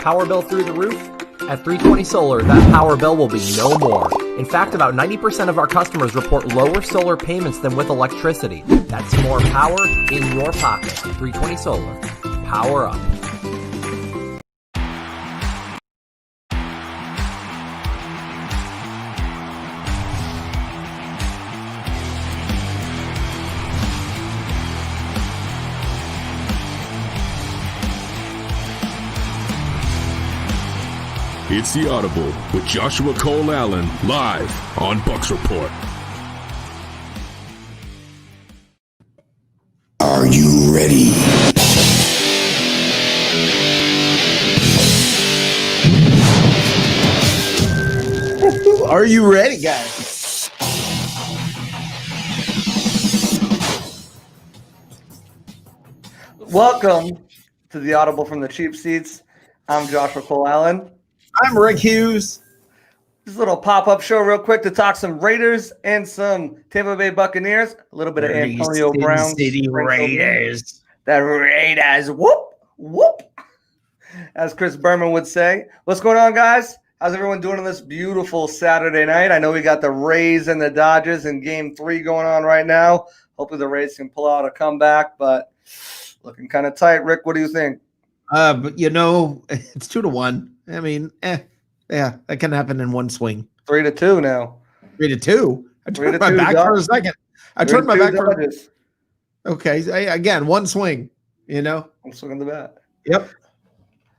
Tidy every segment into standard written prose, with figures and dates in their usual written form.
Power bill through the roof? At 320 Solar, that power bill will be no more. In fact, about 90% of our customers report lower solar payments than with electricity. That's more power in your pocket. 320 Solar. Power up. It's The Audible with Joshua Cole Allen, live on Bucs Report. Are you ready? Are you ready, guys? Welcome to The Audible from the Cheap Seats. I'm Joshua Cole Allen. I'm Rick Hughes. This little pop-up show real quick to talk some Raiders and some Tampa Bay Buccaneers. A little bit of Antonio Brown. City Raiders. The Raiders. Whoop, whoop. As Chris Berman would say. What's going on, guys? How's everyone doing on this beautiful Saturday night? I know we got the Rays and the Dodgers in Game 3 going on right now. Hopefully the Rays can pull out a comeback, but looking kind of tight. Rick, what do you think? But you know, it's 2-1. I mean, yeah, that can happen in one swing. 3-2 now. 3-2. I turned my 3-2, back for a second. I turned my back for. Dodgers. Okay, again, one swing. You know, I'm swinging the bat. Yep.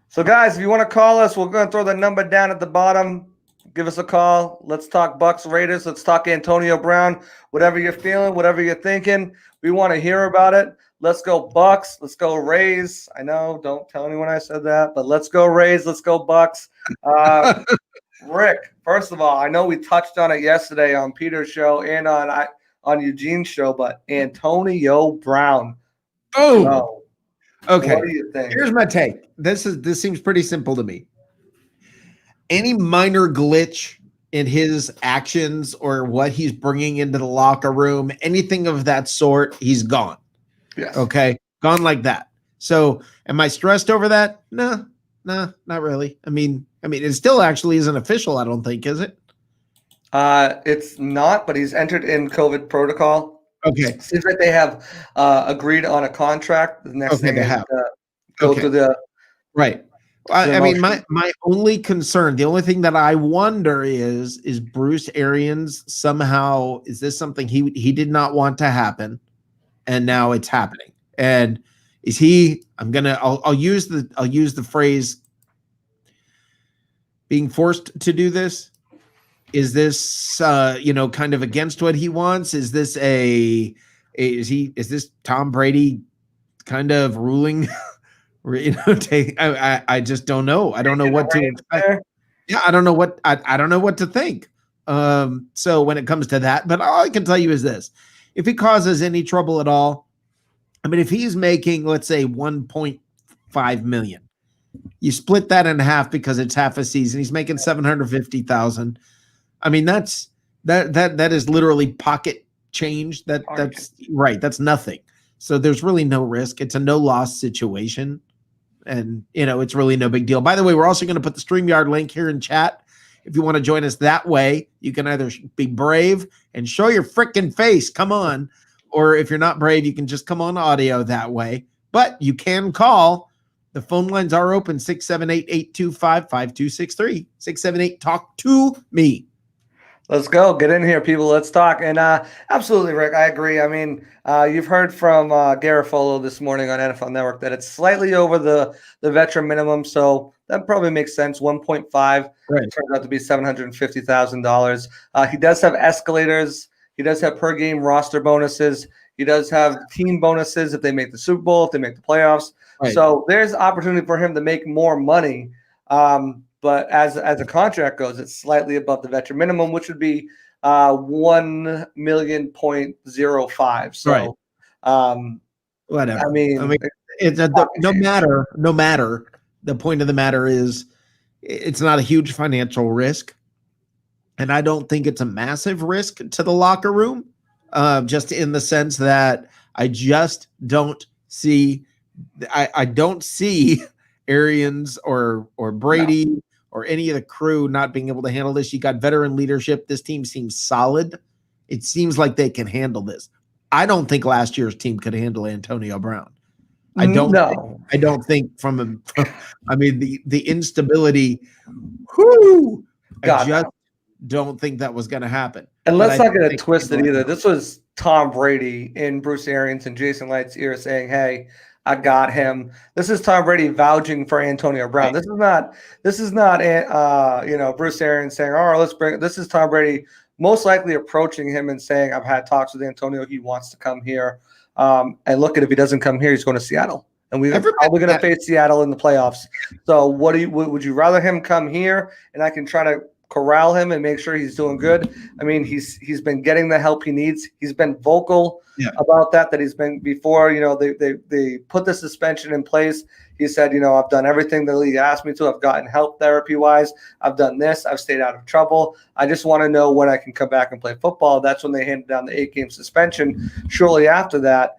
So, guys, if you want to call us, we're going to throw the number down at the bottom. Give us a call. Let's talk Bucs, Raiders. Let's talk Antonio Brown. Whatever you're feeling, whatever you're thinking, we want to hear about it. Let's go Bucs. Let's go Rays. I know, don't tell anyone I said that, but let's go Rays. Let's go Bucs. Rick, first of all, I know we touched on it yesterday on Peter's show and on Eugene's show, but Antonio Brown. Oh, no. Okay. What do you think? Here's my take. This seems pretty simple to me. Any minor glitch in his actions or what he's bringing into the locker room, anything of that sort, he's gone. Yes. Okay. Gone like that. So am I stressed over that? No, not really. I mean, it still actually isn't official, I don't think, is it? It's not, but he's entered in COVID protocol. Okay. Seems like they have agreed on a contract. The next thing they is have. Go through the right. I mean, my only concern, the only thing that I wonder is Bruce Arians somehow, is this something he did not want to happen, and now it's happening? And is he? I'll use the phrase being forced to do this. Is this kind of against what he wants? Is this is this Tom Brady kind of ruling? I just don't know. I don't know what to expect. Yeah, I don't know what I don't know what to think. So when it comes to that, but all I can tell you is this: if he causes any trouble at all, I mean, if he's making, let's say, 1.5 million, you split that in half because it's half a season. He's making 750,000. I mean, that is literally pocket change. That's right. That's nothing. So there's really no risk. It's a no loss situation. And, it's really no big deal. By the way, we're also going to put the StreamYard link here in chat. If you want to join us that way, you can either be brave and show your freaking face. Come on. Or if you're not brave, you can just come on audio that way. But you can call. The phone lines are open, 678-825-5263. 678-TALK to me. Let's go. Get in here, people. Let's talk. And absolutely, Rick, I agree. I mean, you've heard from Garofalo this morning on NFL Network that it's slightly over the veteran minimum. So that probably makes sense. 1.5 turns out to be $750,000. He does have escalators. He does have per game roster bonuses. He does have team bonuses if they make the Super Bowl, if they make the playoffs. Right. So there's opportunity for him to make more money. But as a contract goes, it's slightly above the veteran minimum, which would be 1,000,005. So, right. Whatever. I mean, it's no matter. The point of the matter is, it's not a huge financial risk, and I don't think it's a massive risk to the locker room. Just in the sense that I just don't see. I don't see Arians or Brady or any of the crew not being able to handle this. You got veteran leadership. This team seems solid. It seems like they can handle this. I don't think last year's team could handle Antonio Brown. I don't think the instability. I just don't think that was going to happen. And let's not get it twisted either. This was Tom Brady in Bruce Arians and Jason Light's ear saying, "Hey, I got him." This is Tom Brady vouching for Antonio Brown. Right. This is not Bruce Arians saying, "Oh, let's bring." This is Tom Brady most likely approaching him and saying, "I've had talks with Antonio. He wants to come here." And look at, if he doesn't come here, he's going to Seattle, and we're probably going to face Seattle in the playoffs. So, would you rather him come here and I can try to corral him and make sure he's doing good? I mean, he's been getting the help he needs. He's been vocal about that he's been before. They put the suspension in place. He said, I've done everything the league asked me to. I've gotten help therapy-wise. I've done this. I've stayed out of trouble. I just want to know when I can come back and play football. That's when they handed down the 8-game suspension shortly after that.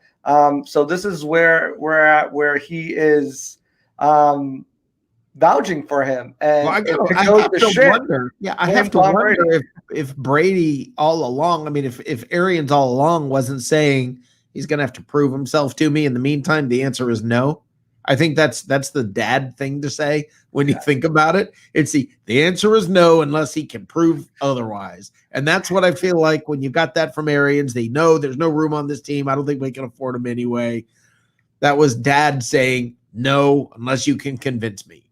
So this is where we're at, where he is vouching for him. And I have to wonder if Brady all along, I mean, if Arians all along wasn't saying he's going to have to prove himself to me in the meantime, the answer is no. I think that's the dad thing to say when you think about it. It's the answer is no unless he can prove otherwise. And that's what I feel like when you got that from Arians. They know there's no room on this team. I don't think we can afford him anyway. That was dad saying no unless you can convince me.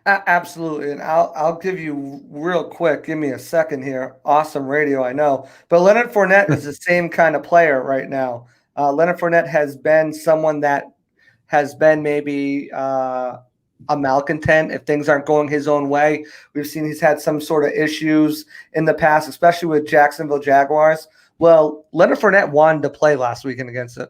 Absolutely. And I'll give you real quick. Give me a second here. Awesome radio, I know. But Leonard Fournette is the same kind of player right now. Leonard Fournette has been someone that has been maybe a malcontent if things aren't going his own way. We've seen he's had some sort of issues in the past, especially with Jacksonville Jaguars. Well, Leonard Fournette wanted to play last weekend against the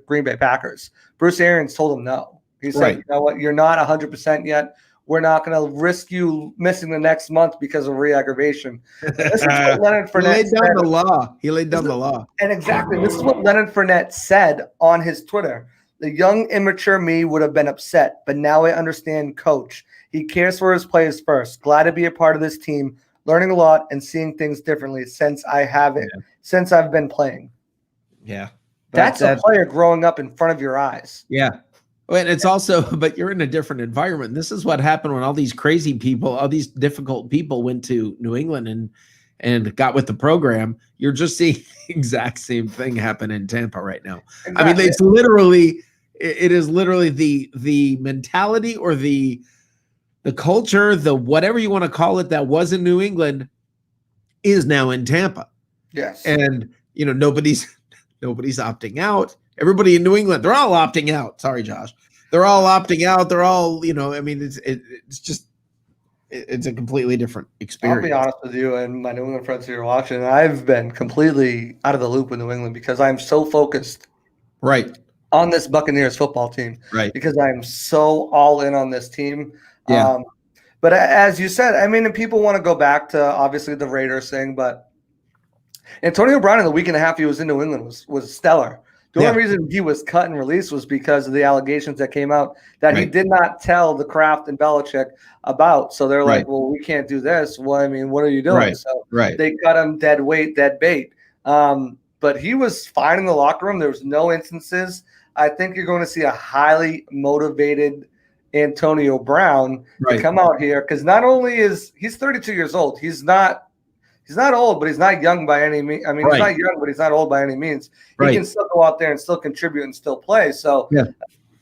Green Bay Packers. Bruce Arians told him no. He said, You know what, you're not 100% yet. We're not going to risk you missing the next month because of re-aggravation. This is what Leonard Fournette said. He laid down the law. And exactly, this is what Leonard Fournette said on his Twitter. The young, immature me would have been upset, but now I understand Coach. He cares for his players first. Glad to be a part of this team, learning a lot and seeing things differently since I've been playing. Yeah. That's a player growing up in front of your eyes. Yeah. And it's also, but you're in a different environment. This is what happened when all these crazy people, all these difficult people went to New England and got with the program. You're just seeing the exact same thing happen in Tampa right now. Exactly. I mean, it is literally the mentality or the culture, the whatever you want to call it, that was in New England is now in Tampa. Yes. And nobody's opting out. Everybody in New England, they're all opting out. Sorry, Josh. They're all opting out. They're all, I mean, it's a completely different experience. I'll be honest with you and my New England friends who are watching. I've been completely out of the loop with New England because I'm so focused on this Buccaneers football team. Right. Because I'm so all in on this team. Yeah. But as you said, I mean, people want to go back to obviously the Raiders thing, but Antonio Brown in the week and a half he was in New England was stellar. The only reason he was cut and released was because of the allegations that came out that he did not tell the Kraft and Belichick about. So they're like, well, we can't do this. Well, I mean, what are you doing? So they cut him dead weight, dead bait. But he was fine in the locker room. There was no instances. I think you're going to see a highly motivated Antonio Brown to come out here because not only he's 32 years old. He's not old, but he's not young by any means. I mean, he's not young, but he's not old by any means. He can still go out there and still contribute and still play. So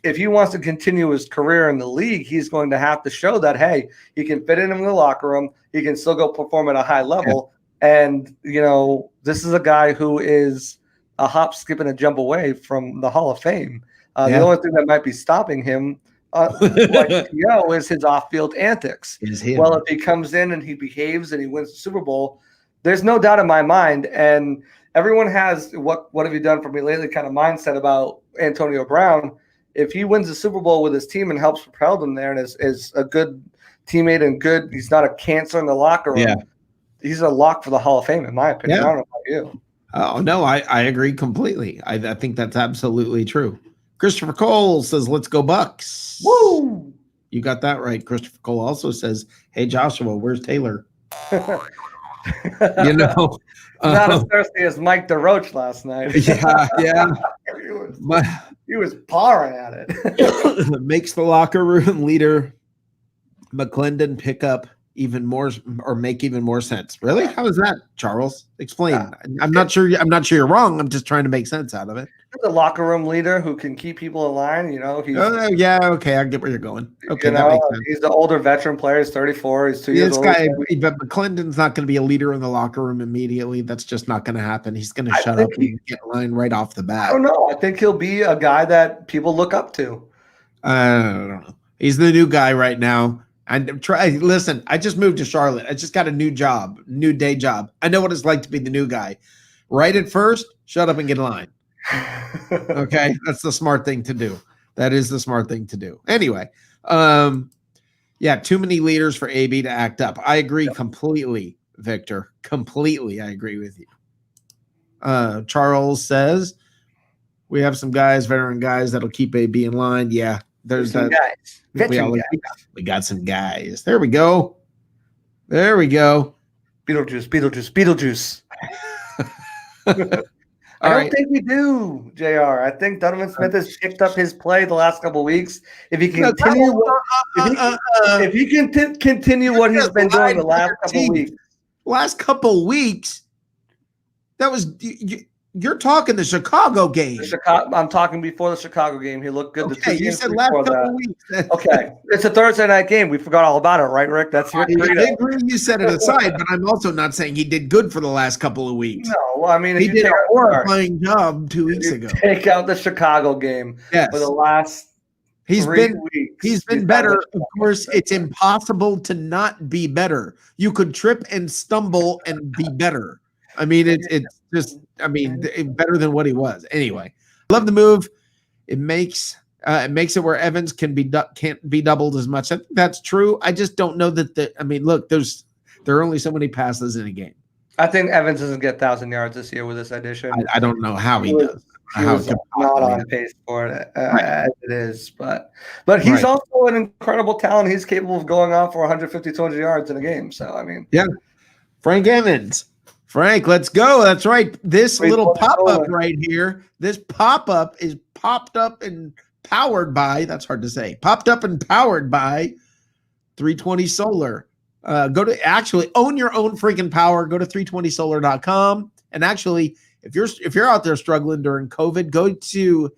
if he wants to continue his career in the league, he's going to have to show that, hey, he can fit in the locker room. He can still go perform at a high level. And, this is a guy who is a hop, skip, and a jump away from the Hall of Fame. The only thing that might be stopping him is his off-field antics. Well, if he comes in and he behaves and he wins the Super Bowl, there's no doubt in my mind, and everyone has what have you done for me lately kind of mindset about Antonio Brown. If he wins the Super Bowl with his team and helps propel them there and is a good teammate and he's not a cancer in the locker room, he's a lock for the Hall of Fame, in my opinion. I don't know about you. Oh, no, I agree completely. I think that's absolutely true. Christopher Cole says, let's go Bucks. Woo! You got that right. Christopher Cole also says, "Hey Joshua, where's Taylor?" You know, not as thirsty as Mike DeRoche last night. Yeah. he was pawing at it. Makes the locker room leader McClendon pick up even more or make even more sense. Really? How is that, Charles? Explain. I'm not sure you're wrong. I'm just trying to make sense out of it. The locker room leader who can keep people in line, he's yeah, okay, I get where you're going. Okay, that makes sense. He's the older veteran player. He's 34. He's 2 years old. But McClendon's not going to be a leader in the locker room immediately. That's just not going to happen. He's going to shut up and get in line right off the bat. I don't know. I think he'll be a guy that people look up to. I don't know. He's the new guy right now. And listen, I just moved to Charlotte. I just got a new job, new day job. I know what it's like to be the new guy. Right at first, shut up and get in line. Okay, that's the smart thing to do. That is the smart thing to do. Anyway, yeah, too many leaders for AB to act up. I agree completely, Victor. Completely, I agree with you. Charles says we have some guys, veteran guys, that'll keep AB in line. Yeah, there's some guys. We got some guys. There we go. There we go. Beetlejuice. I don't think we do, JR. I think Donovan Smith has picked up his play the last couple of weeks. If he can continue, if he can continue what he's been doing the last couple of weeks. Last couple of weeks, that was you're talking the Chicago game. I'm talking before the Chicago game. He looked good. Okay, you said last couple of weeks. Okay, it's a Thursday night game. We forgot all about it, right, Rick? That's your credo. You set it aside, but I'm also not saying he did good for the last couple of weeks. No, well, I mean, he did a horrifying job 2 weeks ago. Take out the Chicago game for the last. He's been better. Of course, it's impossible to not be better. You could trip and stumble and be better. I mean, it's just, better than what he was. Anyway, love the move. It makes it where Evans can't be doubled as much. I think that's true. I just don't know that look, there are only so many passes in a game. I think Evans doesn't get 1,000 yards this year with this addition. I don't know how he does. He was not on pace for it as it is, but he's also an incredible talent. He's capable of going off for 150, 200 yards in a game. So yeah, Frank Evans. Frank, let's go. That's right. This little pop-up right here, this pop-up is popped up and powered by, that's hard to say, popped up and powered by 320 Solar. Go to actually own your own freaking power. Go to 320solar.com. And actually, if you're out there struggling during COVID, go to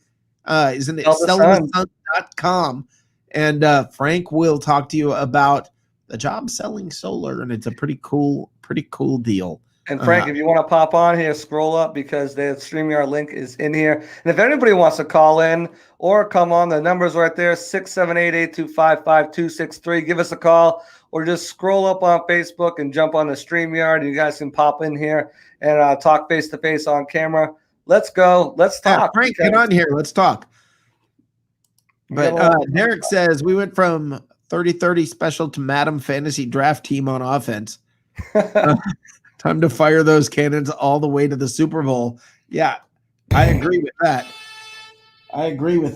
sellthesun.com. And Frank will talk to you about the job selling solar. And it's a pretty cool deal. And Frank, if you want to pop on here, scroll up because the StreamYard link is in here. And if anybody wants to call in or come on, the number's right there, 678-825-5263. Give us a call or just scroll up on Facebook and jump on the StreamYard. You guys can pop in here and talk face-to-face on camera. Let's go. Let's talk. Frank, get on here. Let's talk. But Derek says we went from 30-30 special to Madam Fantasy Draft Team on offense. Time to fire those cannons all the way to the Super Bowl. Yeah, I agree with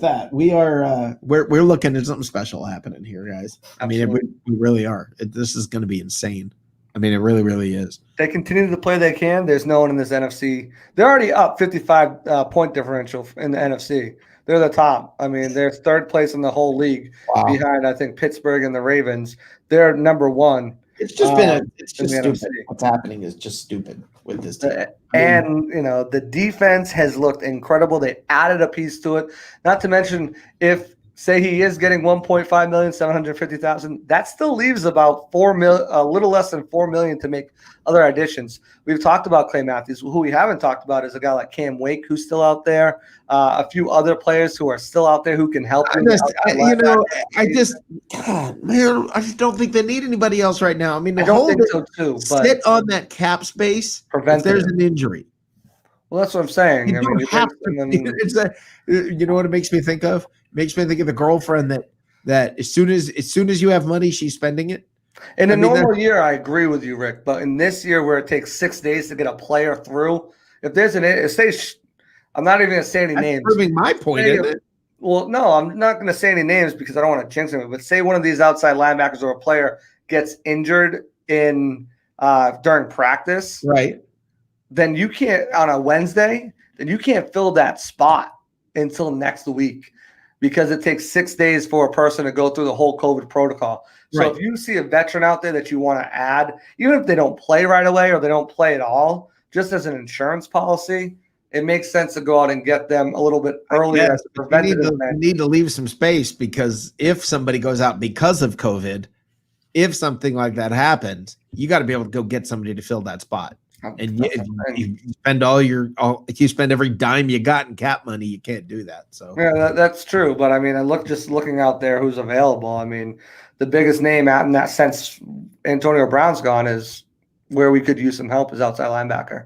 that. We are we're looking at something special happening here, guys. Absolutely. I mean, we really are. This is going to be insane. I mean, it really, really is. They continue to play they can. There's no one in this NFC. They're already up 55 point differential in the NFC. They're the top. I mean, they're third place in the whole league behind, I think, Pittsburgh and the Ravens. They're number one. It's just it's just stupid. What's happening is just stupid with this team. And, the defense has looked incredible. They added a piece to it. Not to mention, if, say, he is getting $1.5,750,000, that still leaves about $4 million, a little less than $4 million to make other additions. We've talked about Clay Matthews. Who we haven't talked about is a guy like Cam Wake, who's still out there. A few other players who are still out there who can help. I just don't think they need anybody else right now. I mean, I don't think so too. But sit on that cap space if there's an injury. Well, that's what I'm saying. You don't have to. You know what it makes me think of? It makes me think of the girlfriend that as soon as you have money, she's spending it. In a normal year, I agree with you, Rick. But in this year, where it takes 6 days to get a player through, if there's I'm not even going to say any names. Proving my point, isn't it? Well, no, I'm not going to say any names because I don't want to jinx him. But say one of these outside linebackers or a player gets injured in during practice, Right. then you can't on a Wednesday. Then you can't fill that spot until next week because it takes 6 days for a person to go through the whole COVID protocol. So Right. if you see a veteran out there that you want to add, even if they don't play right away or they don't play at all, just as an insurance policy, it makes sense to go out and get them a little bit earlier Yes, as a but you preventative measure. need to leave some space because if somebody goes out because of COVID, if something like that happens, you got to be able to go get somebody to fill that spot. And you spend if you spend every dime you got in cap money, you can't do that. So yeah, that's true. But I mean, just looking out there who's available. I mean, the biggest name out in that sense, Antonio Brown's gone, is where we could use some help is outside linebacker.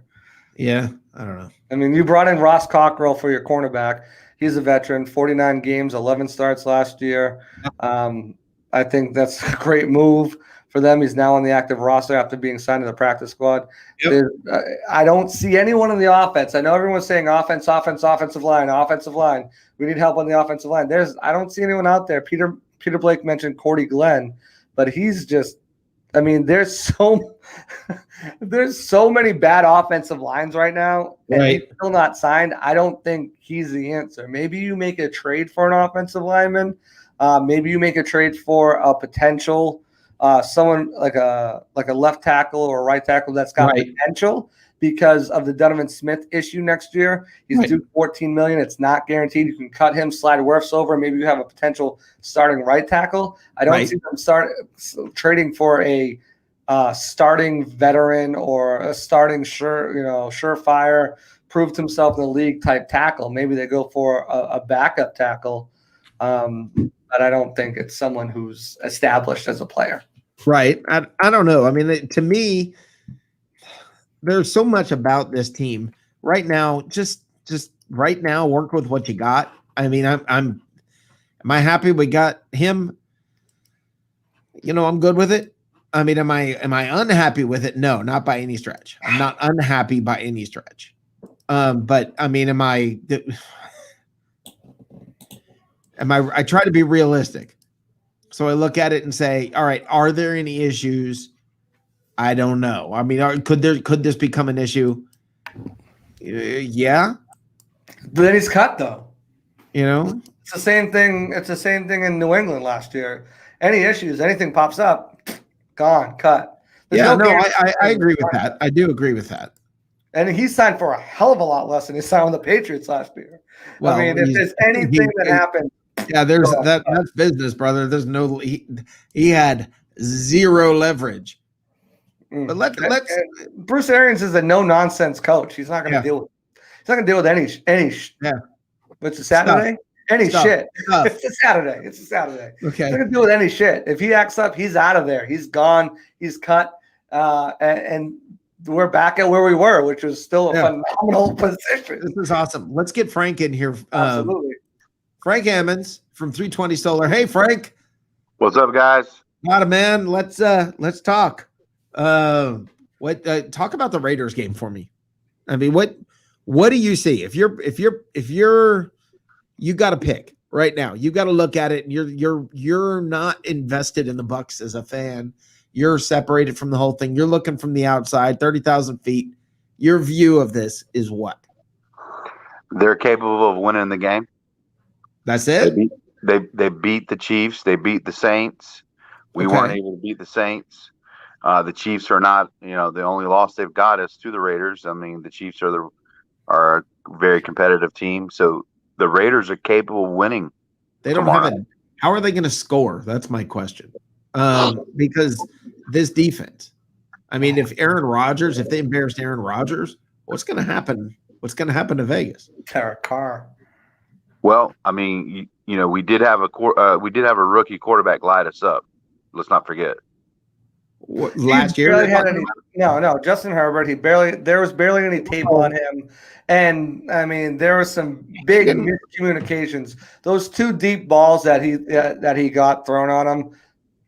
yeah, I don't know. I mean, you brought in Ross Cockrell for your cornerback. He's a veteran, 49 games, 11 starts last year. I think that's a great move for them. He's now on the active roster after being signed to the practice squad. Yep. I don't see anyone in the offense. I know everyone's saying offensive line. We need help on the offensive line. I don't see anyone out there. Peter Blake mentioned Cordy Glenn, but he's just – I mean, there's so many bad offensive lines right now, and he's still not signed. I don't think he's the answer. Maybe you make a trade for an offensive lineman. Maybe you make a trade for a potential someone like a left tackle or a right tackle that's got potential because of the Donovan Smith issue next year. He's due $14 million. It's not guaranteed. You can cut him, slide Wirfs over. Maybe you have a potential starting right tackle. I don't see them trading for a starting veteran or a starting surefire, proved himself in the league type tackle. Maybe they go for a backup tackle. But I don't think it's someone who's established as a player. Right. I don't know. I mean, to me, there's so much about this team right now. Just right now, work with what you got. I mean, am I happy we got him? I'm good with it. I mean, am I unhappy with it? No, not by any stretch. I'm not unhappy by any stretch. But I mean, I try to be realistic. So I look at it and say, all right, are there any issues? I don't know. I mean, could this become an issue? Yeah. But then he's cut though. It's the same thing. It's the same thing in New England last year. Any issues, anything pops up, gone, cut. I agree with that. I do agree with that. And he signed for a hell of a lot less than he signed with the Patriots last year. Well, I mean, if there's anything that happened. Yeah, that's business, brother. There's he had zero leverage. But let's Bruce Arians is a no nonsense coach. He's not going to deal with. He's not going to deal with any. Yeah. It's a Saturday. Any shit. It's a Saturday. Okay. He's not going to deal with any shit. If he acts up, he's out of there. He's gone. He's cut. And we're back at where we were, which was still a phenomenal position. This is awesome. Let's get Frank in here. Absolutely. Frank Ammons from 320 Solar. Hey, Frank. What's up, guys? Not a man. Let's talk. Talk about the Raiders game for me. I mean, what do you see? If you got to pick right now, you got to look at it and you're not invested in the Bucs as a fan. You're separated from the whole thing. You're looking from the outside, 30,000 feet. Your view of this is what? They're capable of winning the game. That's it. They beat the Chiefs. They beat the Saints. We weren't able to beat the Saints. The Chiefs are not, the only loss they've got is to the Raiders. I mean, the Chiefs are a very competitive team. So the Raiders are capable of winning. They don't have it. How are they going to score? That's my question. Because this defense, I mean, if they embarrassed Aaron Rodgers, what's going to happen? What's going to happen to Vegas? Derek Carr. Well, I mean, we did have a rookie quarterback light us up. Let's not forget. Last year, no, Justin Herbert. There was barely any tape on him, and I mean, there was some big miscommunications. Those two deep balls that he got thrown on him,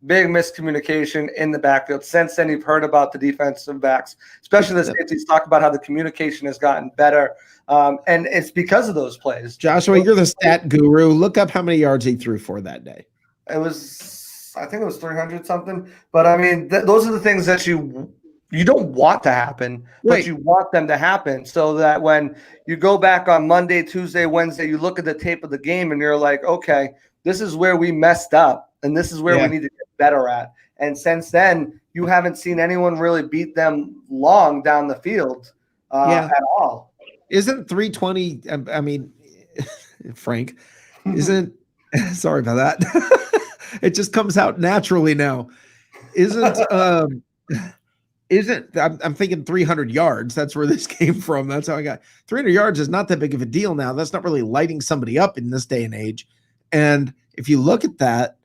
big miscommunication in the backfield. Since then, you've heard about the defensive backs, especially the safeties, talk about how the communication has gotten better. And it's because of those plays. Joshua, you're the stat guru. Look up how many yards he threw for that day. I think it was 300 something. But I mean, those are the things that you don't want to happen, but you want them to happen so that when you go back on Monday, Tuesday, Wednesday, you look at the tape of the game and you're like, okay, this is where we messed up and this is where we need to get better at. And since then, you haven't seen anyone really beat them long down the field at all. Isn't 320? I mean, Frank, isn't sorry about that. It just comes out naturally now. Isn't I'm thinking 300 yards. That's where this came from. That's how I got 300 yards is not that big of a deal now. That's not really lighting somebody up in this day and age. And if you look at that,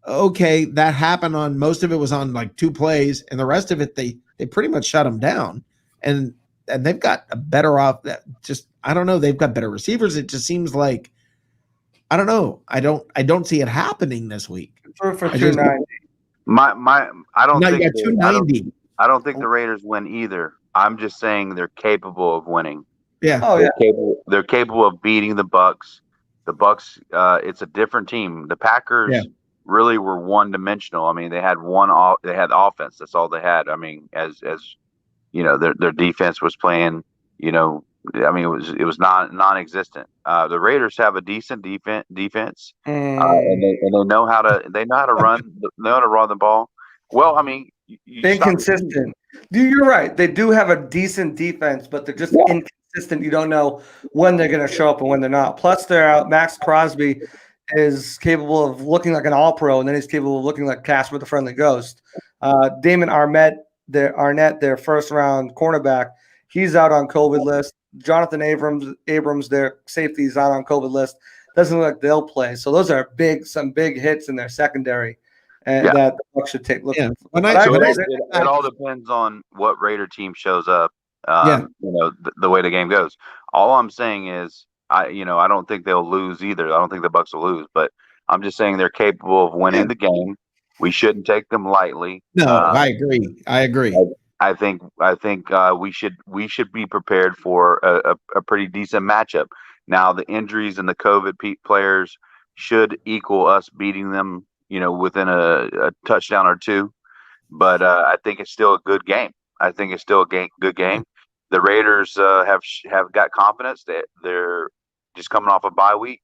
okay, that happened on most of it was on like 2 plays, and the rest of it they pretty much shut them down. And they've got a better off that just I don't know, they've got better receivers. It just seems like I don't know. I don't see it happening this week. For 290. I don't think 290. I don't think the Raiders win either. I'm just saying they're capable of winning. Yeah. Oh, They're capable of beating the Bucs. The Bucs, it's a different team. The Packers really were one-dimensional. I mean, they had they had offense. That's all they had. I mean, as you know, their defense was playing. You know, I mean, it was non-existent. The Raiders have a decent defense, and they know how to run the ball. Well, I mean, inconsistent. You're right. They do have a decent defense, but they're just inconsistent. You don't know when they're going to show up and when they're not. Plus, they're out. Max Crosby is capable of looking like an all-pro, and then he's capable of looking like Casper the Friendly Ghost. Damon Arnett, their first-round cornerback, he's out on COVID list. Jonathan Abrams, their safety, is out on COVID list. Doesn't look like they'll play. So those are some big hits in their secondary, and that the Bucs should take a look at. It all depends on what Raider team shows up. You know, the way the game goes. All I'm saying is, I don't think they'll lose either. I don't think the Bucs will lose, but I'm just saying they're capable of winning the game. We shouldn't take them lightly. No, I agree. I think we should be prepared for a pretty decent matchup. Now, the injuries and the COVID players should equal us beating them, you know, within a touchdown or two. But I think it's still a good game. I think it's still a good game. The Raiders have got confidence. They're just coming off a bye week.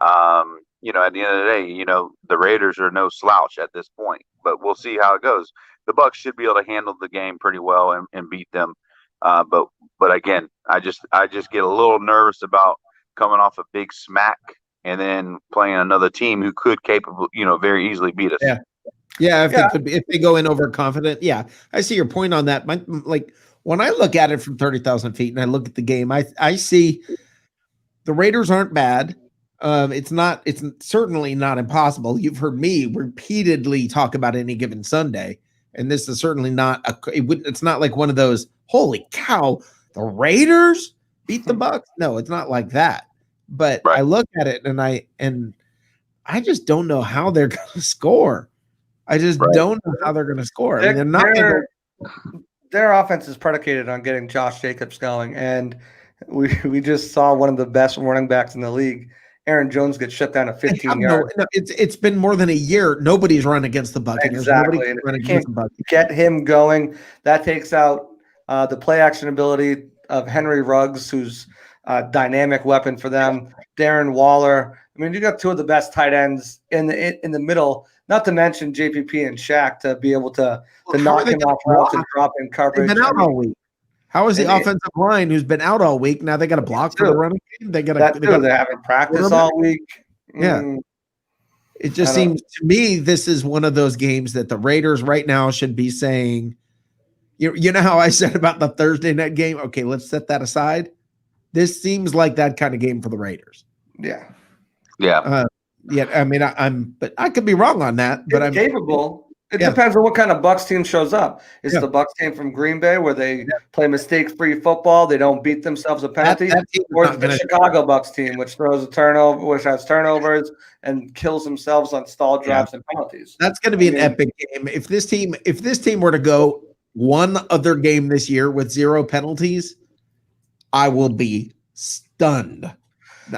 You know, at the end of the day, you know, the Raiders are no slouch at this point. But we'll see how it goes. The Bucs should be able to handle the game pretty well and beat them. But again, I just get a little nervous about coming off a big smack and then playing another team who could very easily beat us. Yeah. If they go in overconfident. Yeah, I see your point on that. Like when I look at it from 30,000 feet and I look at the game, I see the Raiders aren't bad. It's certainly not impossible. You've heard me repeatedly talk about any given Sunday. And this is certainly not it's not like one of those, holy cow, the Raiders beat the Bucs. No, it's not like that. But I look at it and I just don't know how they're going to score. I just don't know how they're going to score. I mean, their offense is predicated on getting Josh Jacobs going. And we just saw one of the best running backs in the league, Aaron Jones, get shut down at 15 yards. No, it's been more than a year. Nobody's run against the Buccaneers. Exactly. Nobody can run against the Buccaneers. Get him going. That takes out the play action ability of Henry Ruggs, who's a dynamic weapon for them. Darren Waller. I mean, you got two of the best tight ends in the middle. Not to mention JPP and Shaq to be able to knock him off routes and drop in coverage. They've been out all week. How is the offensive line who's been out all week? Now they got to block for the running game. They haven't practiced all week. Yeah. It just seems to me this is one of those games that the Raiders right now should be saying, you know how I said about the Thursday night game? Okay, let's set that aside. This seems like that kind of game for the Raiders. Yeah. Yeah. I mean, but I could be wrong on that. But I'm capable. It depends on what kind of Bucs team shows up. Is the Bucs team from Green Bay where they play mistake-free football, they don't beat themselves a penalty, or is the Chicago Bucs team which throws a turnover, which has turnovers and kills themselves on stall drives and penalties? That's going to be an epic game. If this team were to go one other game this year with 0 penalties, I will be stunned.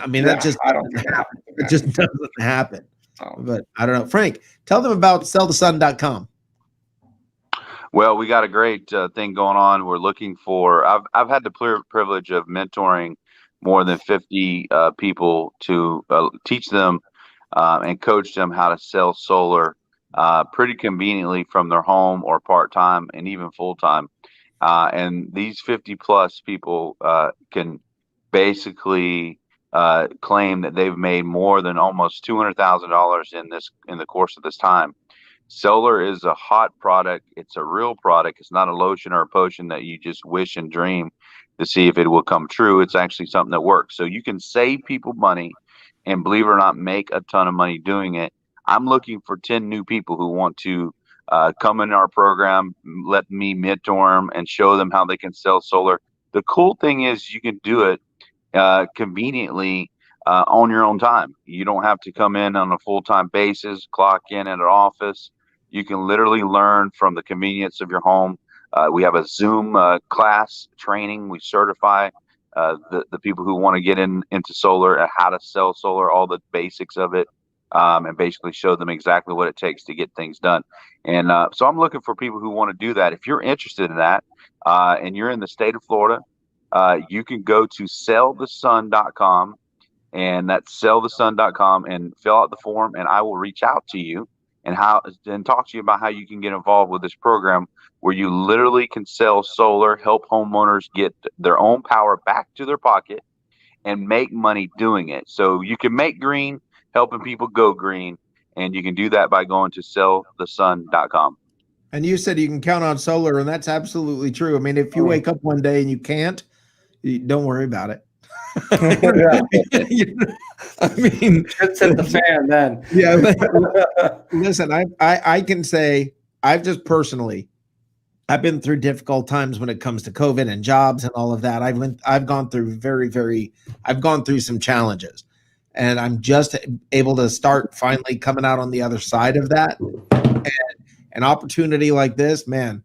I mean, that just doesn't happen. It just doesn't happen. But I don't know. Frank, tell them about sellthesun.com. Well, we got a great thing going on. We're looking for, I've had the privilege of mentoring more than 50 people to teach them and coach them how to sell solar pretty conveniently from their home or part-time and even full-time. And these 50 plus people can basically claim that they've made more than almost $200,000 in the course of this time. Solar is a hot product. It's a real product. It's not a lotion or a potion that you just wish and dream to see if it will come true. It's actually something that works. So you can save people money and, believe it or not, make a ton of money doing it. I'm looking for 10 new people who want to come in our program, let me mentor them and show them how they can sell solar. The cool thing is you can do it conveniently on your own time. You don't have to come in on a full-time basis, clock in at an office. You can literally learn from the convenience of your home. We have a Zoom class training. We certify the people who want to get into solar and how to sell solar, all the basics of it, and basically show them exactly what it takes to get things done. And so I'm looking for people who want to do that. If you're interested in that and you're in the state of Florida, you can go to sellthesun.com, and that's sellthesun.com, and fill out the form, and I will reach out to you and talk to you about how you can get involved with this program where you literally can sell solar, help homeowners get their own power back to their pocket and make money doing it. So you can make green, helping people go green, and you can do that by going to sellthesun.com. And you said you can count on solar, and that's absolutely true. I mean, if you wake up one day and you can't, don't worry about it. I mean, it's at the fan then. Yeah. Listen, I can say I've been through difficult times when it comes to COVID and jobs and all of that. I've gone through I've gone through some challenges, and I'm just able to start finally coming out on the other side of that. And an opportunity like this, man,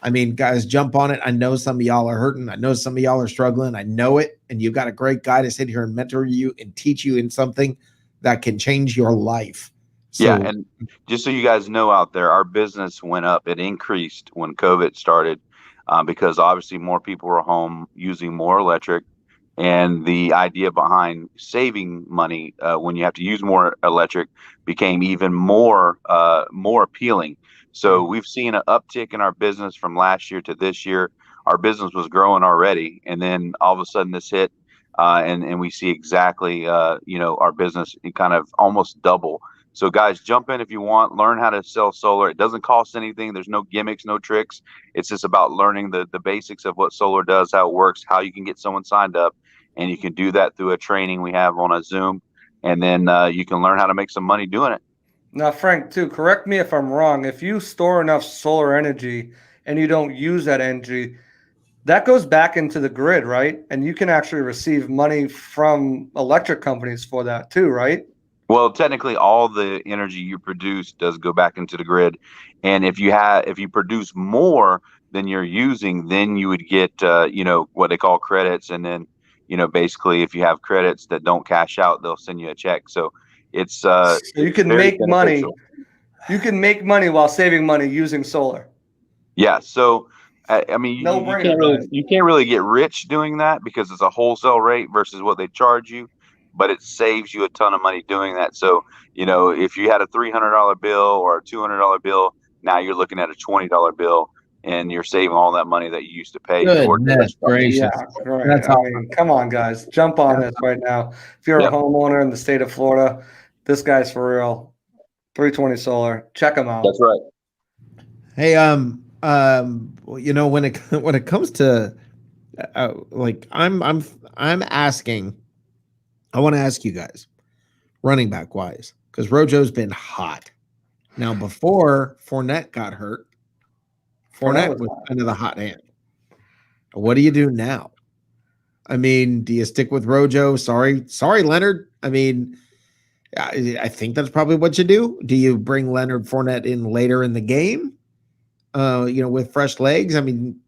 I mean, guys, jump on it. I know some of y'all are hurting. I know some of y'all are struggling. I know it. And you've got a great guy to sit here and mentor you and teach you in something that can change your life. So, yeah. And just so you guys know out there, our business went up. It increased when COVID started because obviously more people were home using more electric. And the idea behind saving money when you have to use more electric became even more appealing. So we've seen an uptick in our business from last year to this year. Our business was growing already, and then all of a sudden this hit, and we see exactly our business kind of almost double. So guys, jump in if you want. Learn how to sell solar. It doesn't cost anything. There's no gimmicks, no tricks. It's just about learning the basics of what solar does, how it works, how you can get someone signed up, and you can do that through a training we have on a Zoom, and then you can learn how to make some money doing it. Now, Frank, too, correct me if I'm wrong. If you store enough solar energy and you don't use that energy, that goes back into the grid, right? And you can actually receive money from electric companies for that too, right? Well, technically, all the energy you produce does go back into the grid. And if you produce more than you're using, then you would get, what they call credits. And then, basically, if you have credits that don't cash out, they'll send you a check. So it's so you can make money. You can make money while saving money using solar. Yeah. So I mean, you can't really get rich doing that because it's a wholesale rate versus what they charge you, but it saves you a ton of money doing that. So if you had a $300 bill or a $200 bill, now you're looking at a $20 bill, and you're saving all that money that you used to pay. Goodness gracious. Yeah, right. That's awesome. Come on, guys, jump on this right now. If you're a homeowner in the state of Florida, this guy's for real. 320 Solar, check him out. That's right. Hey, when it comes to I'm asking, I want to ask you guys, running back wise, because Rojo's been hot. Now, before Fournette got hurt, Fournette was kind of the hot hand. What do you do now? I mean, do you stick with Rojo? Sorry, Leonard. I mean, I think that's probably what you do. Do you bring Leonard Fournette in later in the game? With fresh legs? I mean,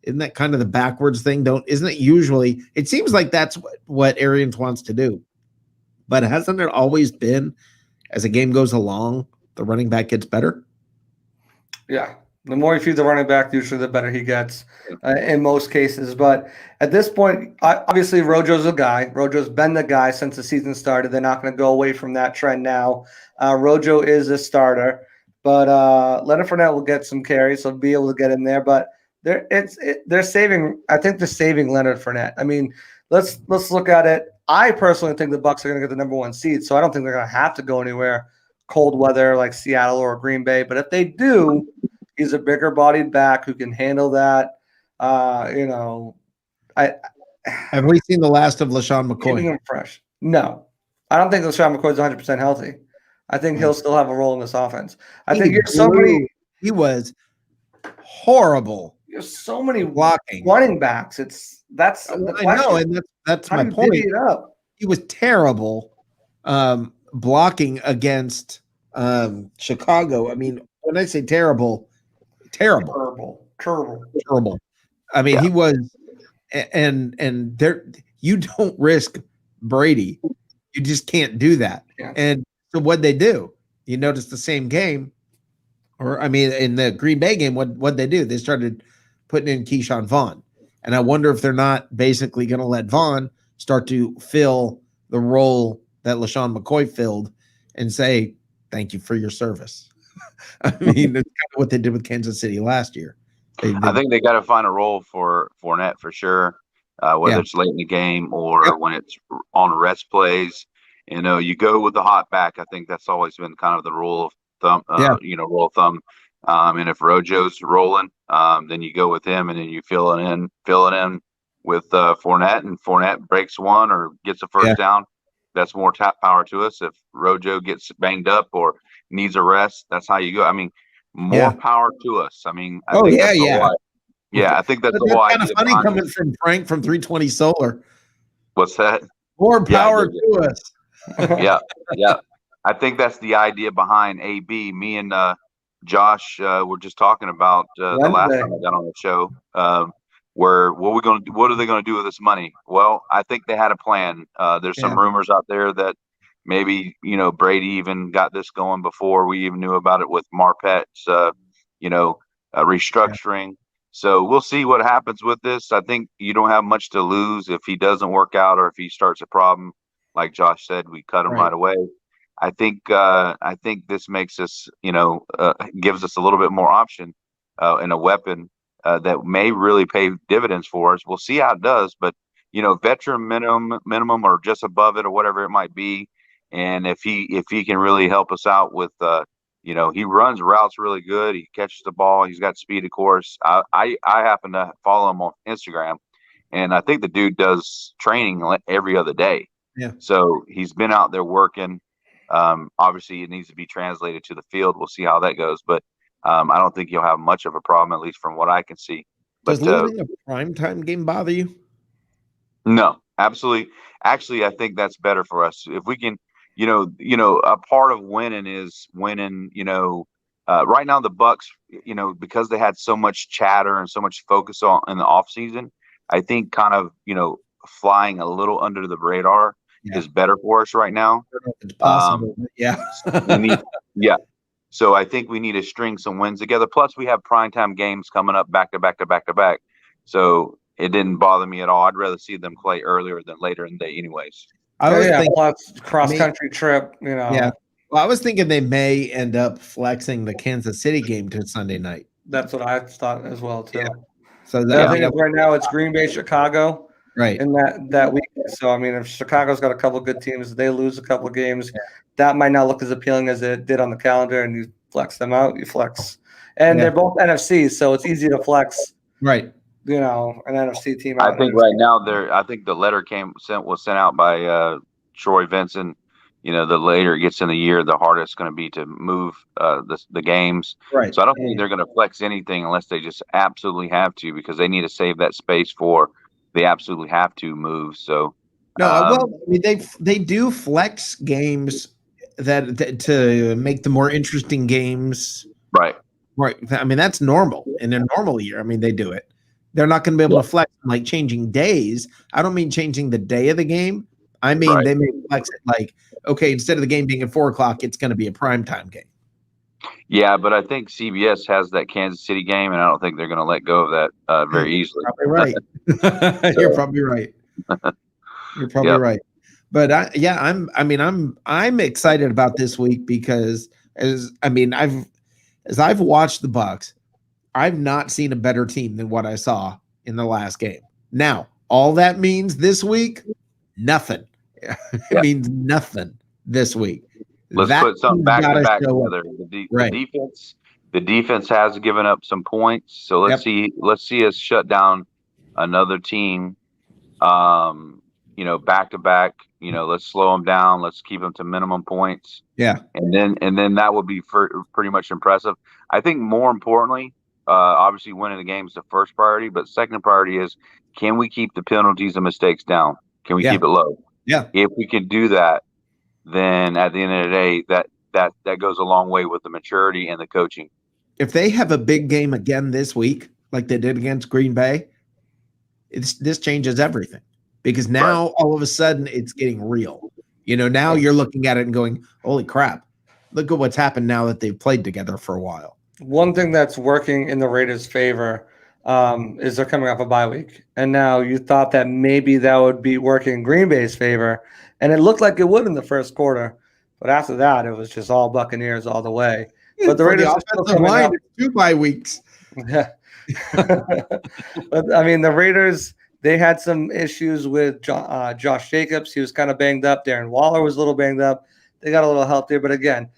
isn't that kind of the backwards thing? Isn't it usually? It seems like that's what Arians wants to do. But hasn't it always been, as a game goes along, the running back gets better? Yeah. The more you feed the running back, usually the better he gets in most cases. But at this point, obviously, Rojo's a guy. Rojo's been the guy since the season started. They're not going to go away from that trend now. Rojo is a starter. But Leonard Fournette will get some carries, so be able to get in there. But they're saving. I think they're saving Leonard Fournette. I mean, let's look at it. I personally think the Bucs are going to get the number 1 seed, so I don't think they're going to have to go anywhere cold weather like Seattle or Green Bay. But if they do, he's a bigger bodied back who can handle that. Have we seen the last of LaShawn McCoy? Keeping him fresh. No, I don't think LaShawn McCoy is 100% healthy. I think he'll still have a role in this offense. He was horrible. There's so many blocking running backs. That's the question. I know, and that's my point. He was terrible blocking against Chicago. I mean, when I say terrible. I mean, he was, and there you don't risk Brady. You just can't do that. Yeah. And so what'd they do? You notice the same game, in the Green Bay game, what'd they do? They started putting in Keyshawn Vaughn. And I wonder if they're not basically going to let Vaughn start to fill the role that LaShawn McCoy filled and say, thank you for your service. I mean, that's kind of what they did with Kansas City last year. I think they got to find a role for Fournette for sure, whether it's late in the game or when it's on rest plays. You go with the hot back. I think that's always been kind of the rule of thumb. Rule of thumb. And if Rojo's rolling, then you go with him, and then you fill it in with Fournette, and Fournette breaks one or gets a first down. That's more tap power to us. If Rojo gets banged up or needs a rest, that's how you go. I mean, more power to us. I mean, I think that's the why. Kind of funny coming from Frank from 320 Solar. What's that? More power to us. Yeah. I think that's the idea behind AB. Me and Josh were just talking about the last time I got on the show. What are they going to do with this money? Well, I think they had a plan. There's some rumors out there that maybe, Brady even got this going before we even knew about it with Marpet's, restructuring. So we'll see what happens with this. I think you don't have much to lose if he doesn't work out or if he starts a problem. Like Josh said, we cut him right away. I think this makes us, gives us a little bit more option and a weapon that may really pay dividends for us. We'll see how it does, but veteran minimum or just above it or whatever it might be. And if he can really help us out with, he runs routes really good. He catches the ball. He's got speed, of course. I happen to follow him on Instagram, and I think the dude does training every other day. Yeah. So he's been out there working. Obviously, it needs to be translated to the field. We'll see how that goes, but I don't think he'll have much of a problem, at least from what I can see. Does losing a primetime game bother you? No, absolutely. Actually, I think that's better for us if we can. A part of winning is winning. Right now the Bucs, because they had so much chatter and so much focus on in the off season, I think kind of flying a little under the radar is better for us right now. It's possible. So I think we need to string some wins together. Plus, we have primetime games coming up back to back to back to back. So it didn't bother me at all. I'd rather see them play earlier than later in the day, anyways. I was thinking cross country trip. Yeah. Well, I was thinking they may end up flexing the Kansas City game to Sunday night. That's what I thought as well too. Yeah. So I think right now it's Green Bay, Chicago, right in that week. So I mean, if Chicago's got a couple of good teams, they lose a couple of games, that might not look as appealing as it did on the calendar. And you flex them out, you flex, and they're both NFCs, so it's easy to flex. Right. An NFC team. I think right now I think the letter was sent out by Troy Vincent, the later it gets in the year, the harder it's going to be to move the games. Right. So I don't think they're going to flex anything unless they just absolutely have to, because they need to save that space for they absolutely have to move. So no, well, I mean, they do flex games that to make the more interesting games. right. Right. I mean, that's normal in a normal year. I mean, they do it. They're not going to be able to flex like changing days. I don't mean changing the day of the game. I mean, they may flex it like, okay, instead of the game being at 4:00, it's going to be a primetime game. Yeah, but I think CBS has that Kansas City game, and I don't think they're going to let go of that very easily. Probably right. You're probably right. You're probably right. But I'm excited about this week because as I've watched the Bucs, I've not seen a better team than what I saw in the last game. Now, all that means this week, nothing. It means nothing this week. Let's put something back to back together. The defense has given up some points, so let's see us shut down another team. Back to back. Let's slow them down. Let's keep them to minimum points. Yeah, and then that would be pretty much impressive. I think more importantly, obviously winning the game is the first priority, but second priority is, can we keep the penalties and mistakes down? Can we keep it low? Yeah. If we can do that, then at the end of the day, that goes a long way with the maturity and the coaching. If they have a big game again this week, like they did against Green Bay, this changes everything, because now all of a sudden it's getting real. Now you're looking at it and going, holy crap, look at what's happened now that they've played together for a while. One thing that's working in the Raiders' favor is they're coming off a bye week. And now you thought that maybe that would be working in Green Bay's favor. And it looked like it would in the first quarter. But after that, it was just all Buccaneers all the way. But the Raiders are still coming up. 2 bye weeks. Yeah. But, I mean, the Raiders, they had some issues with Josh Jacobs. He was kind of banged up. Darren Waller was a little banged up. They got a little help there. But, again,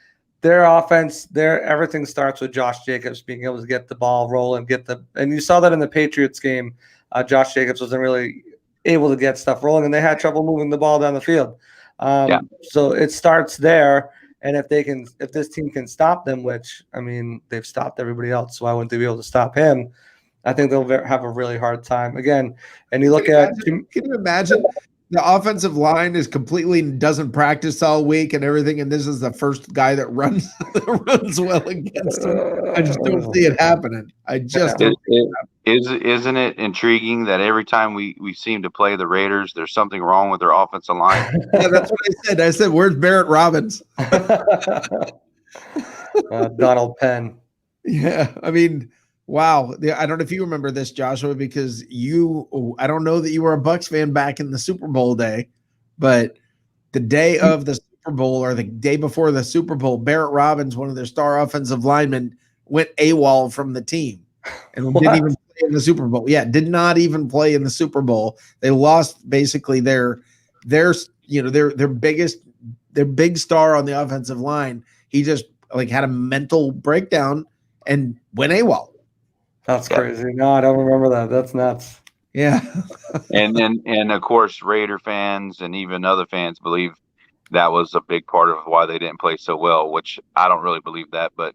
their offense, everything starts with Josh Jacobs being able to get the ball rolling, and you saw that in the Patriots game. Josh Jacobs wasn't really able to get stuff rolling, and they had trouble moving the ball down the field. So it starts there, and if this team can stop them, which I mean they've stopped everybody else, so why wouldn't they be able to stop him? I think they'll have a really hard time again. And you look at, can you imagine? The offensive line doesn't practice all week and everything, and this is the first guy that runs well against him. I just don't see it happening. Isn't it intriguing that every time we seem to play the Raiders, there's something wrong with their offensive line? Yeah, that's what I said. I said, where's Barrett Robbins? Donald Penn. Yeah, I mean, wow. I don't know if you remember this, Joshua, because I don't know that you were a Bucs fan back in the Super Bowl day, but the day of the Super Bowl or the day before the Super Bowl, Barrett Robbins, one of their star offensive linemen, went AWOL from the team and didn't even play in the Super Bowl. Yeah, did not even play in the Super Bowl. They lost basically their big star on the offensive line. He just had a mental breakdown and went AWOL. That's crazy. No, I don't remember that. That's nuts. Yeah. and of course, Raider fans and even other fans believe that was a big part of why they didn't play so well, which I don't really believe that, but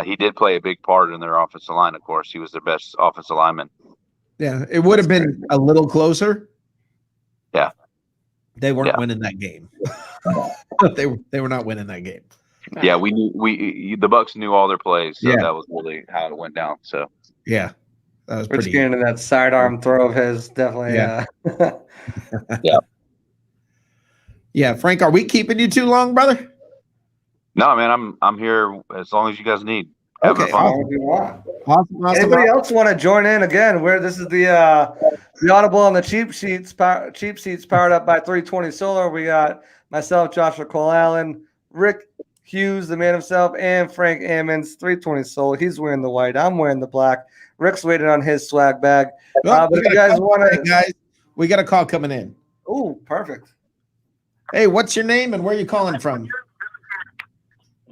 he did play a big part in their offensive line. Of course, he was their best offensive lineman. Yeah, it would have been a little closer. Yeah. They weren't winning that game. They were not winning that game. Yeah, the Bucs knew all their plays, so that was really how it went down. So yeah, that was Rich getting into that sidearm throw of his, definitely. Yeah. Yeah, Frank, are we keeping you too long, brother? No, man, I'm here as long as you guys need. Okay, awesome. Anybody else want to join in again? This is the Audible on the cheap seats powered up by 320 Solar. We got myself, Joshua Cole Allen, Rick Hughes, the man himself, and Frank Ammons, 320 Solar. He's wearing the white. I'm wearing the black. Rick's waiting on his swag bag. But if you guys want to, guys, we got a call coming in. Oh, perfect. Hey, what's your name and where are you calling from?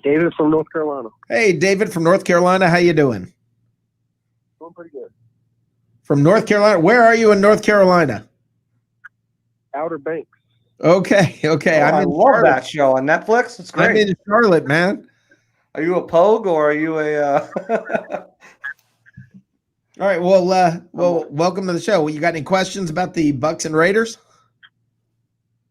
David from North Carolina. Hey, David from North Carolina. How you doing? Doing pretty good. From North Carolina. Where are you in North Carolina? Outer Banks. Okay. I love that show on Netflix. It's great. I'm in Charlotte, man. Are you a Pogue or are you a? All right. Well, welcome to the show. You got any questions about the Bucks and Raiders?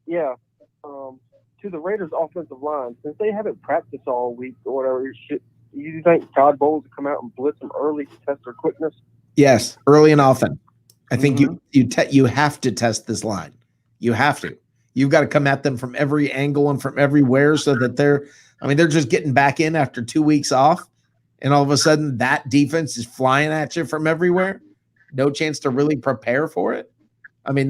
Yeah. To the Raiders' offensive line, since they haven't practiced all week or whatever, you think Todd Bowles will come out and blitz them early to test their quickness? Yes, early and often. I think you have to test this line. You have to. You've got to come at them from every angle and from everywhere so that they're just getting back in after 2 weeks off, and all of a sudden that defense is flying at you from everywhere. No chance to really prepare for it. I mean,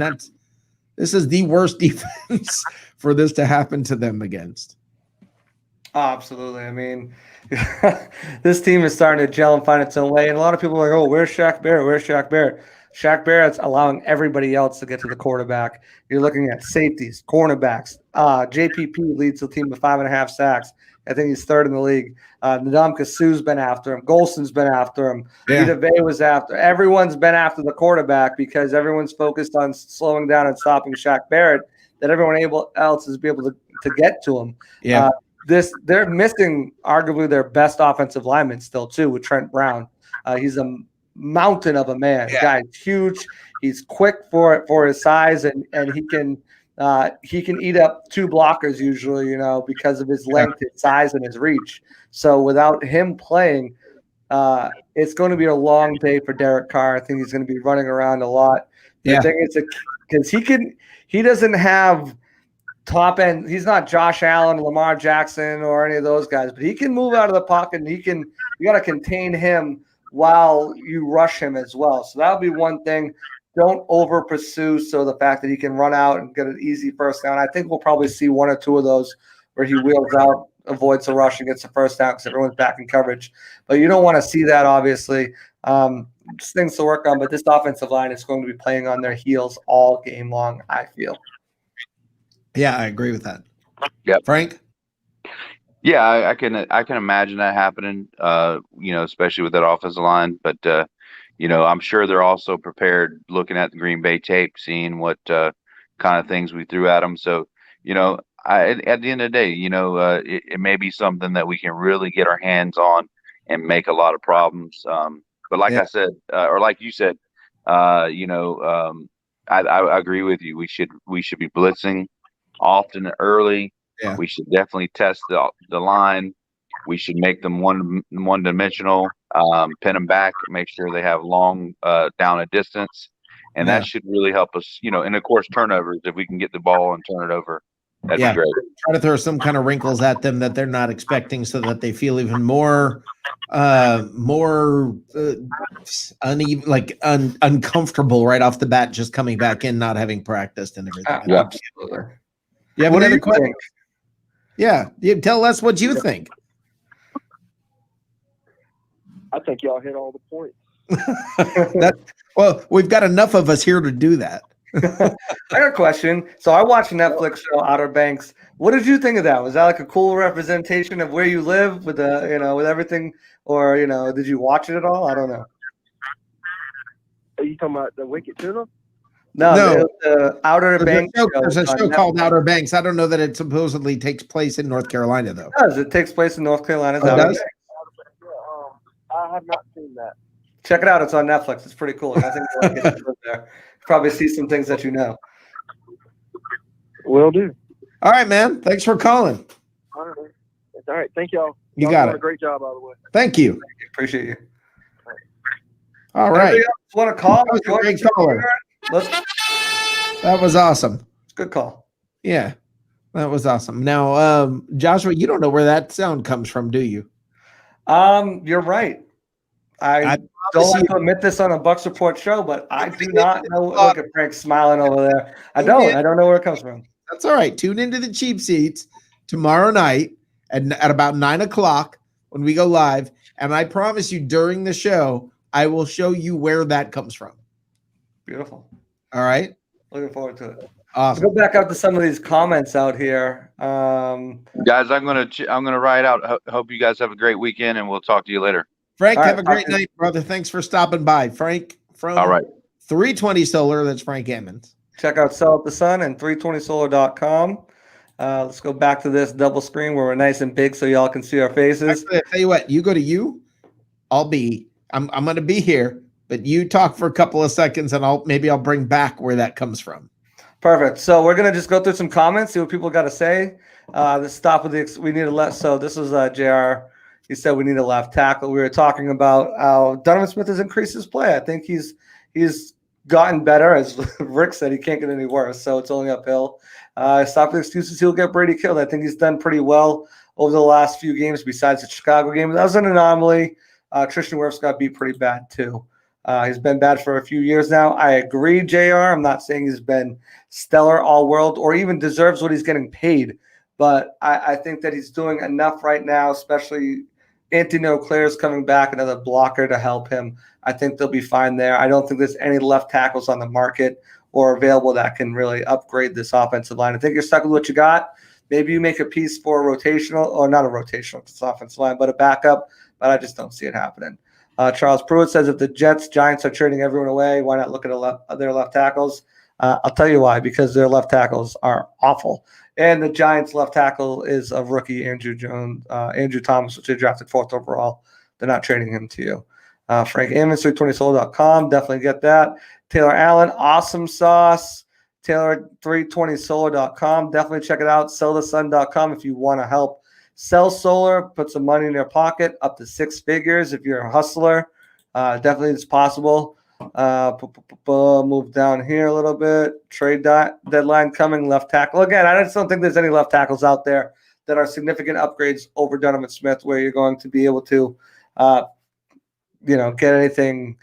this is the worst defense for this to happen to them against. Oh, absolutely. I mean, this team is starting to gel and find its own way. And a lot of people are like, oh, where's Shaq Barrett? Where's Shaq Barrett? Shaq Barrett's allowing everybody else to get to the quarterback. You're looking at safeties, cornerbacks. JPP leads the team with 5.5 sacks. I think he's third in the league. Ndamukong Suh's been after him. Golson's been after him. Vita Vea was after. Everyone's been after the quarterback because everyone's focused on slowing down and stopping Shaq Barrett, that everyone else is able to get to him. Yeah. They're missing arguably their best offensive lineman still too with Trent Brown. He's a mountain of a man. The guy's huge. He's quick for his size, and he can eat up 2 blockers usually, because of his length, his size, and his reach. So without him playing, it's going to be a long day for Derek Carr. I think he's going to be running around a lot. The thing is, because he doesn't have top end. He's not Josh Allen, Lamar Jackson, or any of those guys, but he can move out of the pocket, and you got to contain him while you rush him as well. So that'll be one thing. Don't over pursue. So the fact that he can run out and get an easy first down, I think we'll probably see 1 or 2 of those where he wheels out, avoids the rush, and gets the first down because everyone's back in coverage. But you don't want to see that, obviously. Just things to work on. But this offensive line is going to be playing on their heels all game long, I feel. Yeah, I agree with that. Yep. Frank? Yeah, I can imagine that happening, especially with that offensive line. But, I'm sure they're also prepared looking at the Green Bay tape, seeing what kind of things we threw at them. So, at the end of the day, it may be something that we can really get our hands on and make a lot of problems. But like I said, or like you said, I agree with you. We should be blitzing often and early. Yeah. We should definitely test the line. We should make them one dimensional, pin them back, make sure they have long down a distance, and that should really help us. And of course turnovers. If we can get the ball and turn it over, that'd be great. Try to throw some kind of wrinkles at them that they're not expecting, so that they feel even more uneven, like uncomfortable right off the bat, just coming back in, not having practiced and everything. Absolutely. You have another question? Yeah, you tell us what you think. I think y'all hit all the points. Well, we've got enough of us here to do that. I got a question. So I watched a Netflix show, Outer Banks. What did you think of that? Was that like a cool representation of where you live with with everything, or did you watch it at all? I don't know. Are you talking about the Wicked Tuna? No. The Outer Banks. There's a show called Outer Banks. I don't know that it supposedly takes place in North Carolina, though. It does. It takes place in North Carolina. Oh, it does? I have not seen that. Check it out. It's on Netflix. It's pretty cool. I think you'll like it there. Probably see some things that you know. Will do. All right, man. Thanks for calling. All right. Thank y'all. You got it. A great job, by the way. Thank you. Appreciate you. All right. Want to call? That was a great caller. That was awesome. Good call. Yeah, that was awesome. Now, Joshua, you don't know where that sound comes from, do you? You're right. I don't like to admit this on a Bucs Report show, but I do not know. Look at Frank smiling over there. I don't know where it comes from. That's all right. Tune into the Cheap Seats tomorrow night at about 9:00 when we go live. And I promise you, during the show, I will show you where that comes from. Beautiful. All right. Looking forward to it. Awesome. Go back up to some of these comments out here. Guys, I'm gonna ride out. Hope you guys have a great weekend, and we'll talk to you later. Frank, have a great night, brother. Thanks for stopping by. Frank from 320 Solar. That's Frank Emmons. Check out Sell at the Sun and 320solar.com. Let's go back to this double screen where we're nice and big so y'all can see our faces. Actually, I tell you what, you go to you, I'm going to be here, but you talk for a couple of seconds and I'll bring back where that comes from. Perfect. So we're going to just go through some comments, see what people got to say. Let's stop with we need a left. So this was JR. He said we need a left tackle. We were talking about how Donovan Smith has increased his play. I think he's gotten better. As Rick said, he can't get any worse, so it's only uphill. Stop with excuses. He'll get Brady killed. I think he's done pretty well over the last few games besides the Chicago game. That was an anomaly. Tristan Wirfs got beat pretty bad too. He's been bad for a few years now. I agree, JR. I'm not saying he's been stellar all world or even deserves what he's getting paid, but I think that he's doing enough right now, especially Anthony O'Clair's coming back, another blocker to help him. I think they'll be fine there. I don't think there's any left tackles on the market or available that can really upgrade this offensive line. I think you're stuck with what you got. Maybe you make a piece for a rotational, or not a rotational, it's offensive line, but a backup, but I just don't see it happening. Charles Pruitt says if the Giants are trading everyone away, why not look at their left tackles? I'll tell you why, because their left tackles are awful. And the Giants' left tackle is a rookie, Andrew Thomas, which they drafted 4th overall. They're not trading him to you. Frank Ammons, 320solar.com. Definitely get that. Taylor Allen, awesome sauce. Taylor, 320solar.com. Definitely check it out. Sellthesun.com if you want to help sell solar, put some money in your pocket, up to 6 figures if you're a hustler. Definitely it's possible. Move down here a little bit. Trade deadline coming. Left tackle. Again, I just don't think there's any left tackles out there that are significant upgrades over Donovan Smith where you're going to be able to, get anything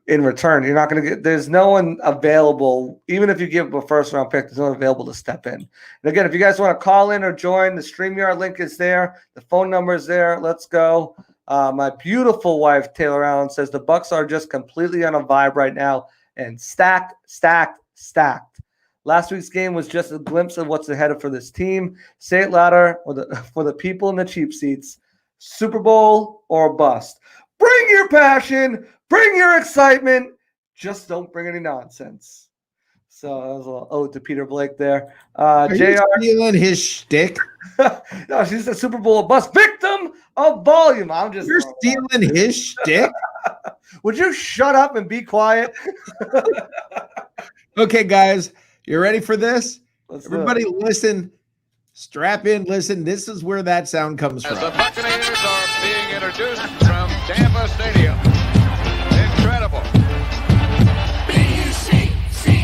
in return. You're not going to get – there's no one available. Even if you give a first-round pick, there's no one available to step in. And, again, if you guys want to call in or join, the StreamYard link is there. The phone number is there. Let's go. My beautiful wife, Taylor Allen, says the Bucs are just completely on a vibe right now and stacked. Last week's game was just a glimpse of what's ahead for this team. Say it louder for the people in the cheap seats. Super Bowl or bust. Bring your passion. Bring your excitement. Just don't bring any nonsense. So that was a little ode to Peter Blake there. Are you stealing his shtick? No, she's a Super Bowl bust. Victim of volume. You're stealing his shtick? Would you shut up and be quiet? Okay, guys, you ready for this? Everybody listen. Strap in, listen. This is where that sound comes from. As the Buccaneers are being introduced from Tampa Stadium. Incredible. B-U-C-C-A-N-E-E-R-S.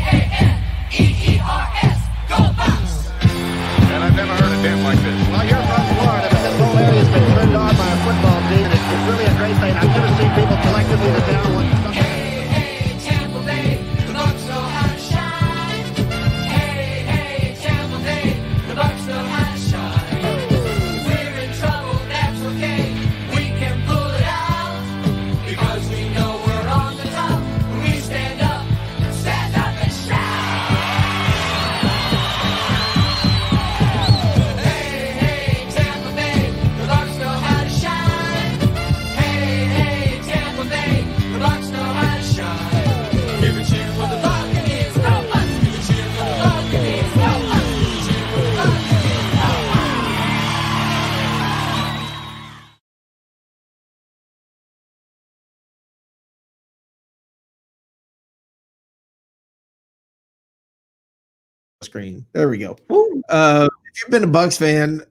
Go Bucs! And I've never heard a damn like this. Well, you're from Florida, but this whole area has been turned on by a football team. It's really a great thing. I've never seen people collectively that down one. Hey, Tampa Bay, the Bucs know how to shine. Hey, Tampa Bay, the Bucs know how to shine. We're in trouble, that's okay. We can pull it out because we know we're on the top. We stand up and shine. Hey, Tampa Bay, the Bucs know how to shine. Hey, Tampa Bay, the Bucs know how to shine. Give a cheer for the Buccaneers, go Bucs! Give a cheer for the Buccaneers, go Bucs! Give a cheer for the Buccaneers, go Screen. There we go. If you've been a Bucs fan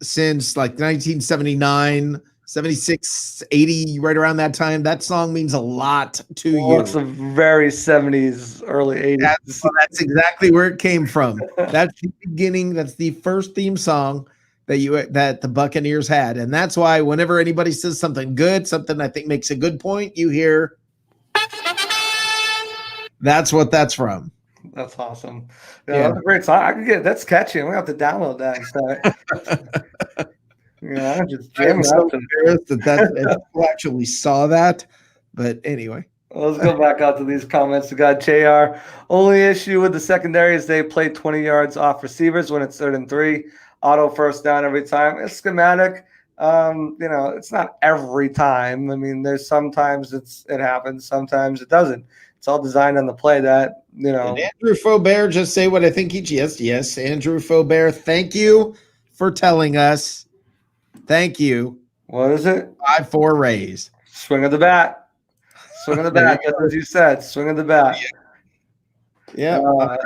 since like 1979, 76, 80, right around that time, that song means a lot to you. It's a very 70s, early 80s. That's exactly where it came from. That's the beginning. That's the first theme song that the Buccaneers had. And that's why whenever anybody says something good, something I think makes a good point, you hear that's what that's from. That's awesome. Yeah, that's a great song. That's catchy. I'm gonna have to download that and start. I'm just jamming out. Embarrassed that people actually saw that, but anyway. Let's go back out to these comments. We got JR. Only issue with the secondary is they play 20 yards off receivers when it's 3rd and 3. Auto first down every time. It's schematic. It's not every time. I mean, there's sometimes it happens, sometimes it doesn't. It's all designed on the play that, Did Andrew Faubert just say what I think he yes, Andrew Faubert, thank you for telling us. Thank you. What is it? 5-4 Rays. Swing of the bat. Swing of the bat. That's what you said. Swing of the bat. Yeah.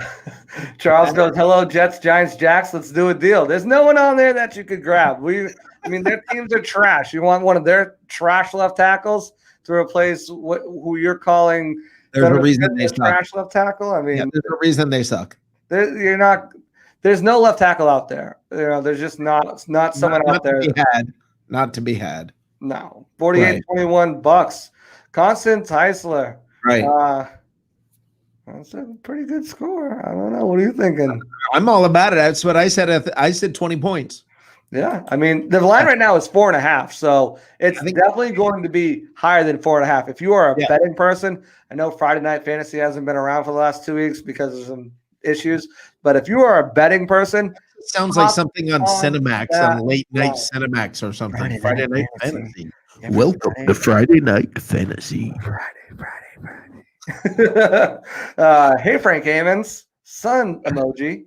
Charles goes, hello, Jets, Giants, Jacks. Let's do a deal. There's no one on there that you could grab. Their teams are trash. You want one of their trash left tackles to replace who you're calling there's a reason they trash suck. Left tackle? I mean, there's a reason they suck. There's no left tackle out there. There's just not someone out there. Not to be had. No. 48-21 Bucks. Constant Heisler. Right. That's a pretty good score. I don't know. What are you thinking? I'm all about it. That's what I said. I said 20 points. Yeah. I mean, the line right now is 4.5. So it's definitely going to be higher than 4.5. If you are a betting person, I know Friday Night Fantasy hasn't been around for the last 2 weeks because of some issues. But if you are a betting person, it sounds like something on Cinemax, on late night Cinemax or something. Friday Night Fantasy. Welcome to Friday Night Fantasy. Hey, Frank Amons, sun emoji.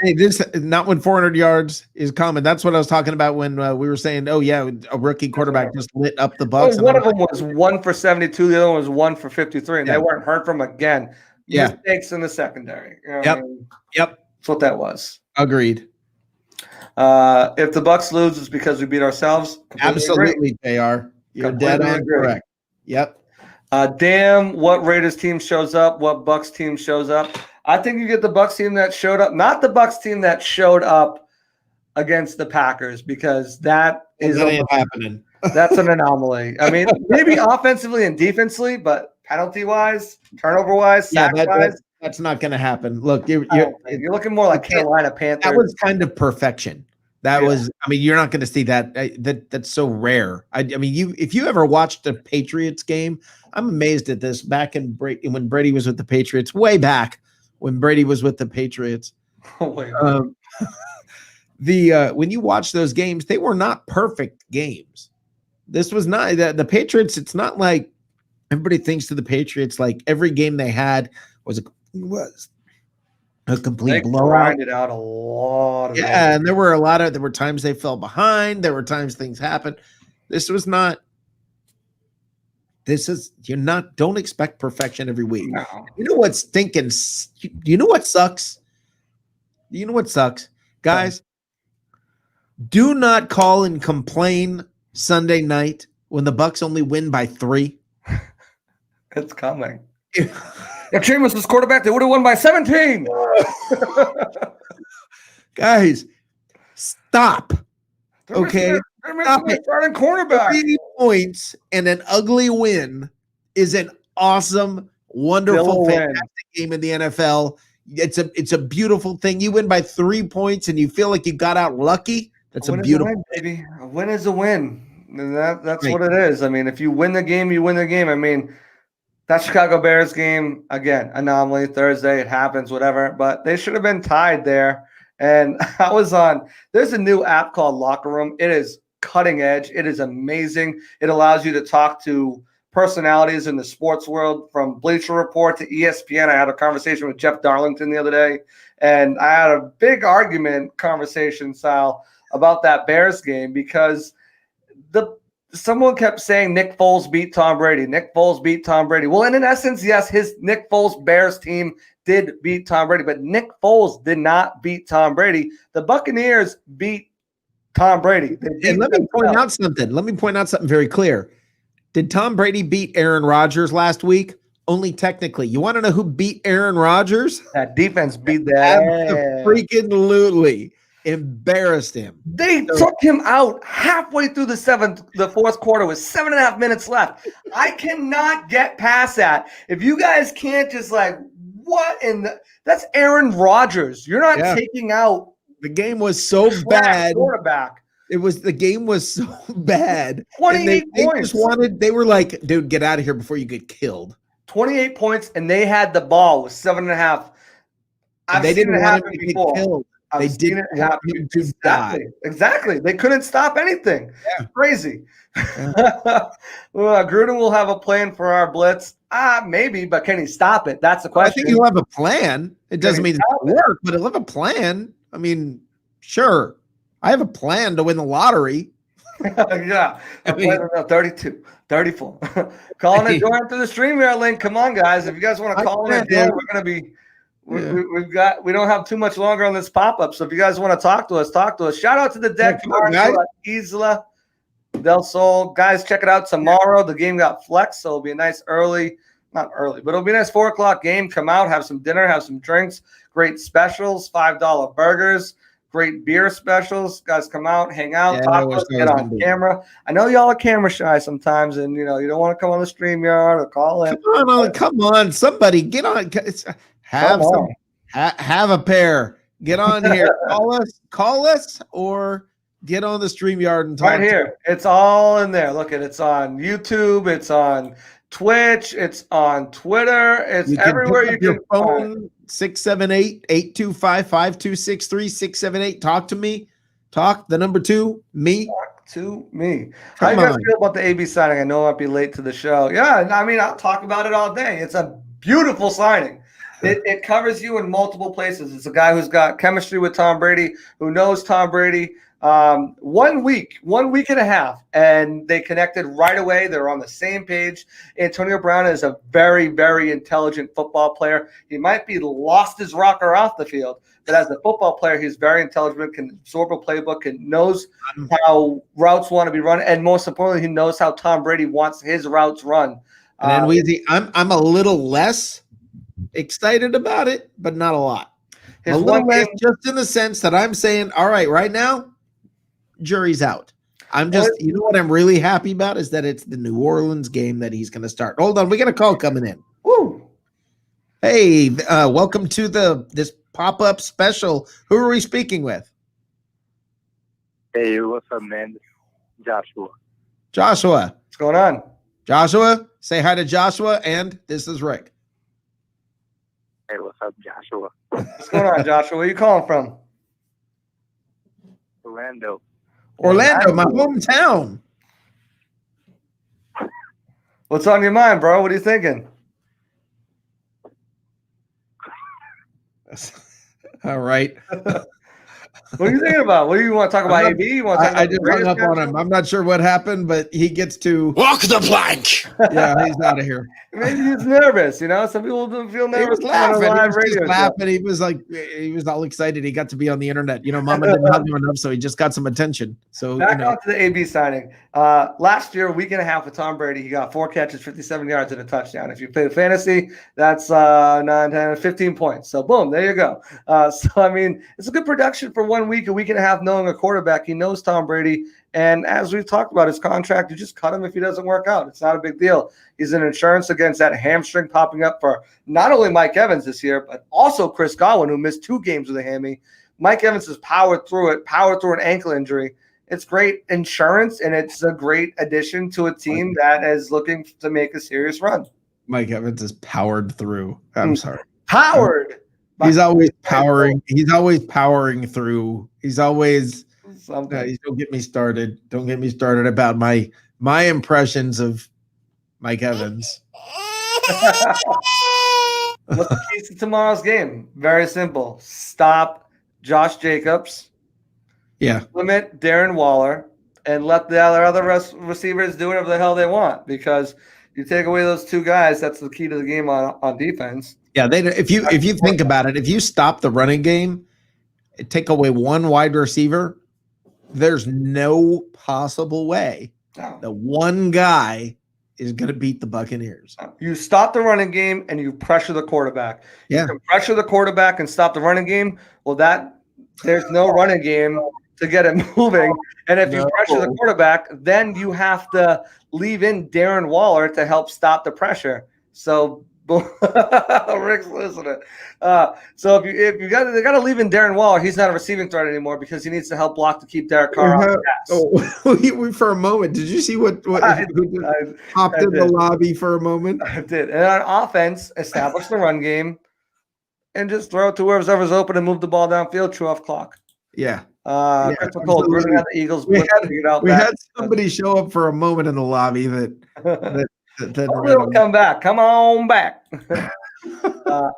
Hey, this not when 400 yards is common. That's what I was talking about when we were saying, oh yeah, a rookie quarterback just lit up the Bucs. One of them was 1 for 72. The other one was 1 for 53, and they weren't heard from again. Mistakes in the secondary. Yep. That's what that was. Agreed. If the Bucs lose, it's because we beat ourselves. Absolutely, JR. You're dead on correct. Yep. Damn, what Raiders team shows up? What Bucs team shows up? I think you get the Bucs team that showed up, not the Bucs team that showed up against the Packers, because that ain't happening. That's an anomaly. I mean, maybe offensively and defensively, but penalty-wise, turnover-wise, sack-wise, that's not going to happen. Look, you're looking more like Carolina Panthers. That was kind of perfection. That was, I mean, you're not going to see that. That's so rare. I mean, if you ever watched a Patriots game, I'm amazed at this. Back when Brady was with the Patriots, way back when Brady was with the Patriots. When you watch those games, they were not perfect games. This was not the Patriots. It's not like everybody thinks of the Patriots like every game they had was a complete blowout. Grinded out a lot of games. And there were times they fell behind. There were times things happened. Don't expect perfection every week. No. You know what's stinking? You know what sucks? Guys, do not call and complain Sunday night when the Bucs only win by 3. It's coming. If Jameis was quarterback, they would have won by 17. Guys, stop. Okay. Stop it. Starting cornerback. 3 points and an ugly win is an awesome, wonderful, fantastic game in the NFL. It's a beautiful thing. You win by 3 points and you feel like you got out lucky. That's a beautiful win, baby. A win is a win. And that's right. What it is. I mean, if you win the game, you win the game. I mean, that Chicago Bears game, again, anomaly, Thursday, it happens, whatever. But they should have been tied there. And there's a new app called Locker Room. It is cutting edge. It is amazing. It allows you to talk to personalities in the sports world, from Bleacher Report to ESPN. I had a conversation with Jeff Darlington the other day, and I had a big conversation, Sal, about that Bears game, because someone kept saying Nick Foles beat Tom Brady. Nick Foles beat Tom Brady. Well, and in essence, yes, his Nick Foles Bears team did beat Tom Brady, but Nick Foles did not beat Tom Brady. The Buccaneers beat Tom Brady. And let me point out something very clear. Did Tom Brady beat Aaron Rodgers last week? Only technically. You want to know who beat Aaron Rodgers? That defense beat that. Freaking embarrassed him. They took him out halfway through the fourth quarter with 7.5 minutes left. I cannot get past that. If you guys can't just that's Aaron Rodgers. You're not taking out. The game was so bad. Quarterback. The game was so bad. 28 points. They were like, dude, get out of here before you get killed. 28 points, and they had the ball with 7.5. They didn't want him to get killed. They didn't want him to die. Exactly. They couldn't stop anything. Yeah. Crazy. Yeah. Well, Gruden will have a plan for our blitz. Maybe, but can he stop it? That's the question. I think he'll have a plan. It doesn't mean it'll work, but he'll have a plan. I mean, sure. I have a plan to win the lottery. Yeah. I mean, 32, 34. Calling and join through the StreamYard link. Come on, guys. If you guys want to call in and join, we're going to be we don't have too much longer on this pop-up. So if you guys want to talk to us, talk to us. Shout out to the deck Isla del Sol. Guys, check it out tomorrow. The game got flexed, so it'll be a nice not early, but it'll be a nice 4:00 game. Come out, have some dinner, have some drinks, great specials, $5 burgers, great beer specials. Guys, come out, hang out, talk to us, get on camera. I know y'all are camera shy sometimes, and you don't want to come on the StreamYard or call in. Come on, somebody get on. Have a pair. Get on here. Call us, or get on the StreamYard and talk. Right here, it's all in there. Look it's on YouTube. It's on Twitch. It's on Twitter. It's everywhere you can. Phone 678-825-5263. 678. Talk to me. Talk the number 2 me. Talk to me. How you guys feel about the AB signing? I know I'll be late to the show. Yeah, I mean I'll talk about it all day. It's a beautiful signing. It covers you in multiple places. It's a guy who's got chemistry with Tom Brady, who knows Tom Brady. 1 week and a half, and they connected right away. They're on the same page. Antonio Brown is a very, very intelligent football player. He might be lost his rocker off the field, but as a football player, he's very intelligent, can absorb a playbook, and knows how routes want to be run, and most importantly, he knows how Tom Brady wants his routes run. And I'm a little less excited about it, but not a lot. A little less, just in the sense that I'm saying, all right now, jury's out. I'm just, what I'm really happy about is that it's the New Orleans game that he's going to start. Hold on, we got a call coming in. Woo! Hey, welcome to this pop-up special. Who are we speaking with? Hey, what's up, man? Joshua. What's going on? Joshua, say hi to Joshua, and this is Rick. Hey, what's up, Joshua? What's going on, Joshua? Where are you calling from? Orlando, my hometown. What's on your mind, bro? What are you thinking? All right. What are you thinking about? What do you want to talk about? AB? You want to talk about I just hung up on him. I'm not sure what happened, but he gets to walk the plank. Yeah, he's out of here. Maybe he's nervous. Some people don't feel nervous. He was laughing. He was he was all excited. He got to be on the internet. Mama didn't hug him enough, so he just got some attention. So back on to the AB signing. Last year, a week and a half with Tom Brady, he got 4 catches, 57 yards, and a touchdown. If you play fantasy, that's 9, 10, 15 points. So boom, there you go. It's a good production for 1 week, a week and a half, knowing a quarterback. He knows Tom Brady. And as we've talked about his contract, you just cut him if he doesn't work out. It's not a big deal. He's an insurance against that hamstring popping up for not only Mike Evans this year, but also Chris Godwin, who missed 2 games with a hammy. Mike Evans has powered through an ankle injury. It's great insurance, and it's a great addition to a team that is looking to make a serious run. Mike Evans is powered through. I'm sorry. Powered. He's always powering. He's always powering through. He's always don't get me started. Don't get me started about my impressions of Mike Evans. What's the keys to tomorrow's game? Very simple. Stop Josh Jacobs. Yeah. Limit Darren Waller and let the other receivers do whatever the hell they want, because you take away those 2 guys, that's the key to the game on defense. Yeah, if you think about it, if you stop the running game, take away 1 wide receiver, there's no possible way that 1 guy is going to beat the Buccaneers. You stop the running game and you pressure the quarterback. Yeah. You can pressure the quarterback and stop the running game. Well, there's no running game to get it moving. And if you pressure the quarterback, then you have to leave in Darren Waller to help stop the pressure. So Rick's listening. So if they got to leave in Darren Waller, he's not a receiving threat anymore because he needs to help block to keep Derek Carr off the pass. For a moment, did you see what popped in the lobby for a moment? I did. And on offense, establish the run game. and just throw it to whoever's open and move the ball downfield, true off clock. Yeah. Chris McCall, Gruden had the Eagles. We had somebody show up for a moment in the lobby that Hopefully come back. Come on back.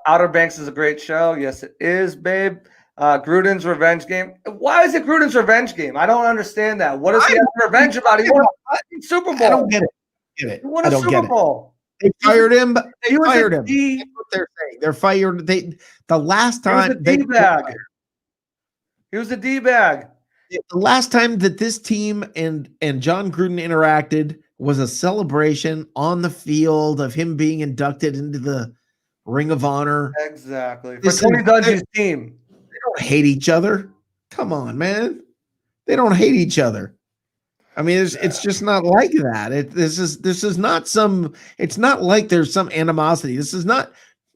Outer Banks is a great show. Yes, it is, babe. Gruden's revenge game. Why is it Gruden's revenge game? I don't understand that. What is he having revenge about? He won a Super Bowl. I don't get it. He won a Super Bowl. They fired him. They fired him. D- That's what they're saying. They're fired. The last time he was a D-bag. The last time that this team and John Gruden interacted was a celebration on the field of him being inducted into the Ring of Honor. Exactly. For Tony Dungy's team. They don't hate each other. Come on, man. They don't hate each other. I mean, it's just not like that. This is not some. It's not like there's some animosity. This is not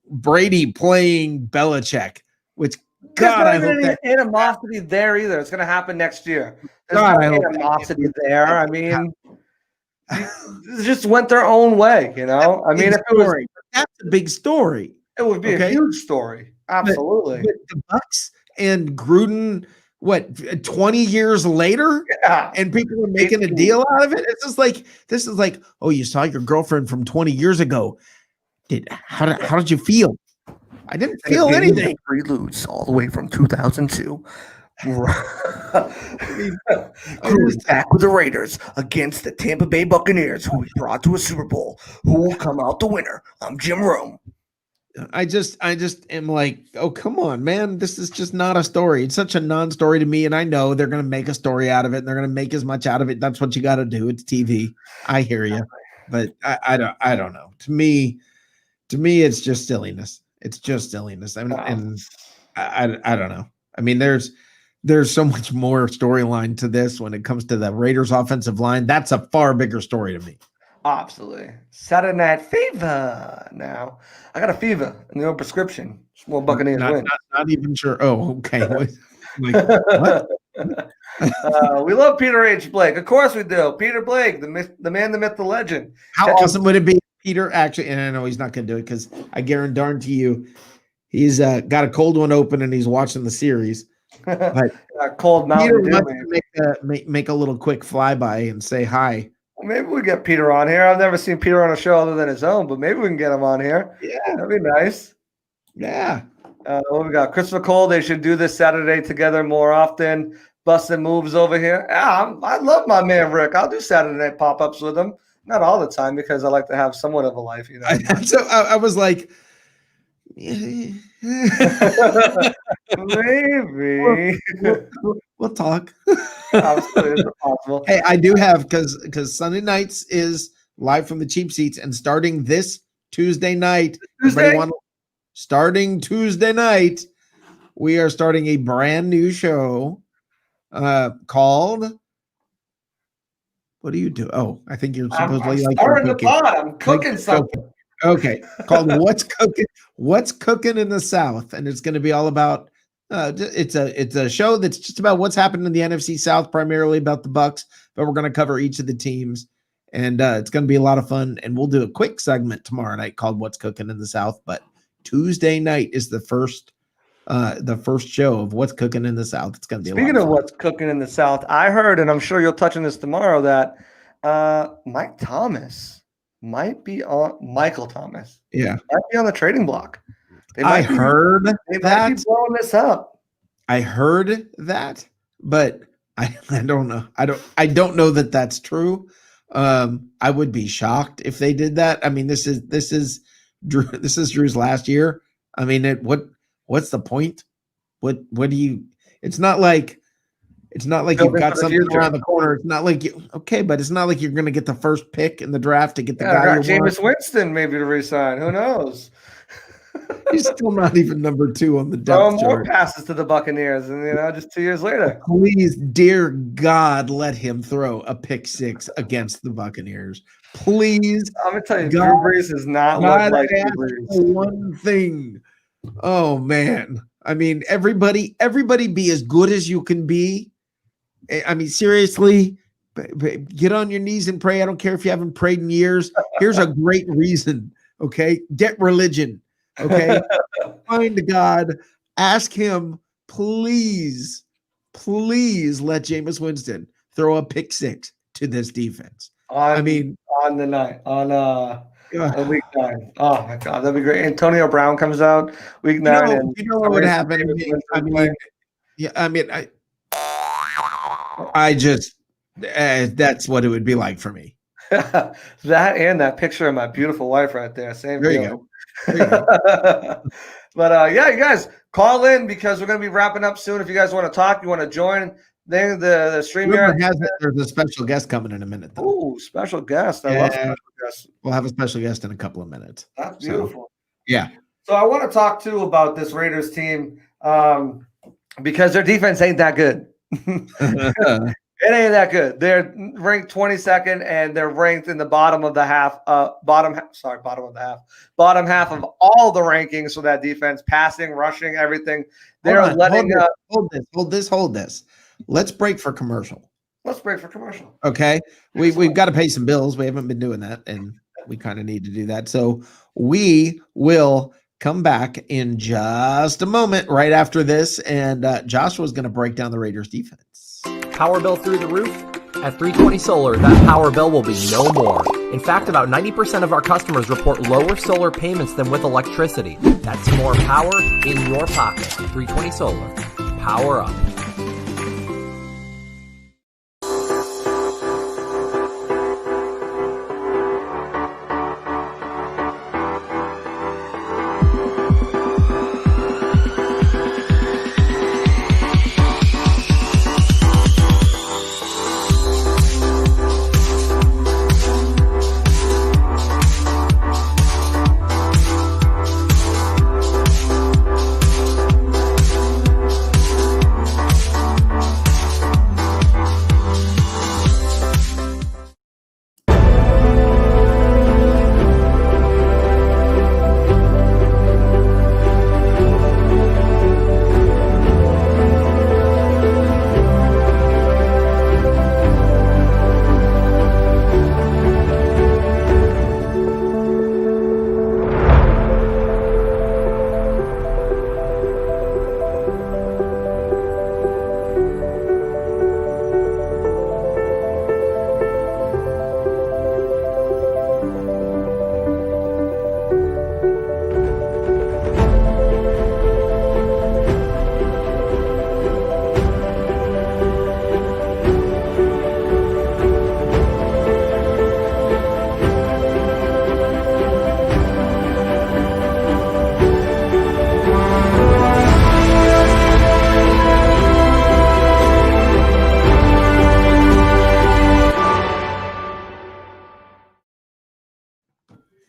Brady playing Belichick. Which God, I hope that animosity there either. It's going to happen next year. There's God, no animosity there. I mean, they just went their own way. You know. I mean, if it was, that's a big story. It would be a huge story. Absolutely. But the Bucs and Gruden. What 20 years later, and people are making a deal out of it. This is like, oh, you saw your girlfriend from 20 years ago. How did you feel? I didn't feel anything. Preludes all the way from 2002. Who's back with the Raiders against the Tampa Bay Buccaneers, who we brought to a Super Bowl. Who will come out the winner? I'm Jim Rome. I just am like, oh, come on, man. This is just not a story. It's such a non-story to me. And I know they're going to make a story out of it. And they're going to make as much out of it. That's what you got to do. It's TV. I hear you. But I don't know. To me, it's just silliness. It's just silliness. I mean, and I don't know. I mean, there's so much more storyline to this when it comes to the Raiders offensive line. That's a far bigger story to me. Absolutely. Saturday Night Fever. Now, I got a fever in the old prescription. Small Buccaneers win. Not even sure. Oh, okay. What? We love Peter H. Blake. Of course we do. Peter Blake, the man, the myth, the legend. How awesome would it be if Peter actually, and I know he's not going to do it because I guarantee you he's got a cold one open and he's watching the series. But cold Mountain Peter wants to make a little quick flyby and say hi. Maybe we get Peter on here. I've never seen Peter on a show other than his own, but maybe we can get him on here. Yeah, that'd be nice. Yeah. What we got? Christopher Cole. They should do this Saturday together more often. Busting moves over here. Yeah, I love my man Rick. I'll do Saturday night pop-ups with him. Not all the time because I like to have somewhat of a life, you know. So I was like, maybe we'll talk. Absolutely, it's possible. Hey, I do have because Sunday nights is live from the cheap seats, and starting this Tuesday night, starting Tuesday night, we are starting a brand new show called. What do you do? Oh, I think you're supposedly like I'm cooking something. Okay, called What's Cooking in the South, and it's going to be all about. It's a show that's just about what's happening in the NFC South, primarily about the Bucs, but we're going to cover each of the teams, and it's going to be a lot of fun. And we'll do a quick segment tomorrow night called What's Cooking in the South. But Tuesday night is the first show of What's Cooking in the South. It's going to be speaking of What's Cooking in the South. I heard, and I'm sure you'll touch on this tomorrow, that Mike Thomas might be on Michael Thomas. Yeah, might be on the trading block. I heard they might be blowing this up. I heard that, but I don't know. I don't know that that's true. I would be shocked if they did that. I mean, this is Drew's last year. I mean, what's the point? What do you? It's not like you've got something around the corner. It's not like but it's not like you're going to get the first pick in the draft to get the guy. Jameis Winston maybe to resign. Who knows? He's still not even number 2 on the depth chart. More passes to the Buccaneers, and just 2 years later. Please, dear God, let him throw a pick 6 against the Buccaneers. Please. I'm gonna tell you, Drew Brees is not like Drew Brees. One thing. Oh man. I mean, everybody be as good as you can be. I mean, seriously, get on your knees and pray. I don't care if you haven't prayed in years. Here's a great reason. Okay, get religion. Okay, Find God, ask him, please let Jameis Winston throw a pick six to this defense. On week 9. Oh my God, that'd be great. Antonio Brown comes out week 9, and you know what would happen? I just that's what it would be like for me. That and that picture of my beautiful wife right there. Same there feeling. You go. But yeah, you guys call in because we're going to be wrapping up soon. If you guys want to talk, you want to join the stream here. There's a special guest coming in a minute. Oh, special guest! I love special guests. We'll have a special guest in a couple of minutes. That's beautiful. Yeah. So I want to talk too about this Raiders team because their defense ain't that good. It ain't that good. They're ranked 22nd, and they're ranked in the bottom half of all the rankings for that defense, passing, rushing, everything. They're hold this. Let's break for commercial. Okay. We've got to pay some bills. We haven't been doing that, and we kind of need to do that. So we will come back in just a moment right after this, and Joshua's going to break down the Raiders defense. Power bill through the roof? At 320 Solar, that power bill will be no more. In fact, about 90% of our customers report lower solar payments than with electricity. That's more power in your pocket. 320 Solar. Power up.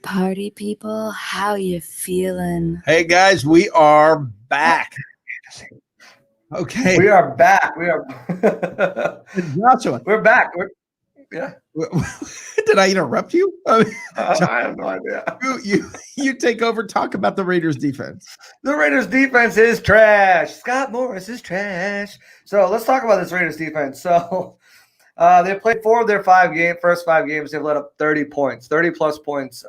Party people, how you feeling? Hey guys, we are back. Okay, we are back. Joshua, we're back. Did I interrupt you? I have no idea. You take over. Talk about the Raiders defense. The Raiders defense is trash. Scott Morris is trash. So let's talk about this Raiders defense. So they played 4 of their first 5 games. They've let up 30 points, 30 plus points.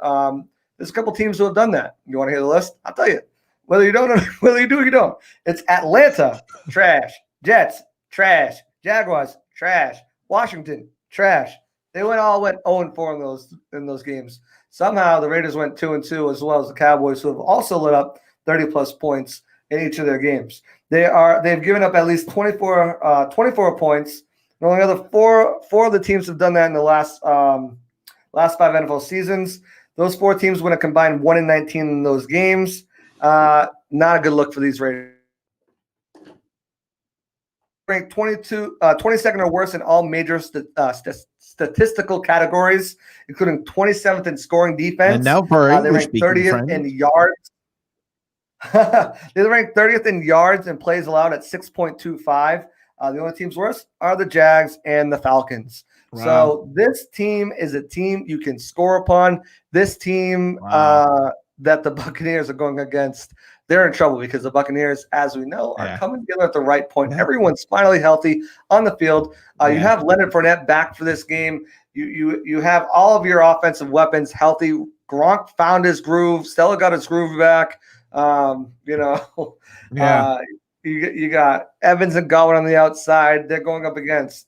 There's a couple teams who have done that. You want to hear the list? I'll tell you. Whether you don't, whether you do or you don't. It's Atlanta, trash. Jets, trash. Jaguars, trash. Washington, trash. They went 0-4 in those games. Somehow the Raiders went 2-2, as well as the Cowboys, who have also lit up 30 plus points in each of their games. They've given up at least 24 points. And only other four of the teams have done that in the last 5 NFL seasons. Those 4 teams went a combined 1-19 in those games. Not a good look for these Raiders. Ranked 22nd or worse in all major statistical categories, including 27th in scoring defense. And now for they ranked 30th in yards. They ranked 30th in yards and plays allowed at 6.25. The only teams worse are the Jags and the Falcons. Wow. So this team is a team you can score upon. This team that the Buccaneers are going against, they're in trouble because the Buccaneers, as we know, are coming together at the right point. Everyone's finally healthy on the field. You have Leonard Fournette back for this game. You have all of your offensive weapons healthy. Gronk found his groove. Stella got his groove back. Yeah. You got Evans and Godwin on the outside. They're going up against,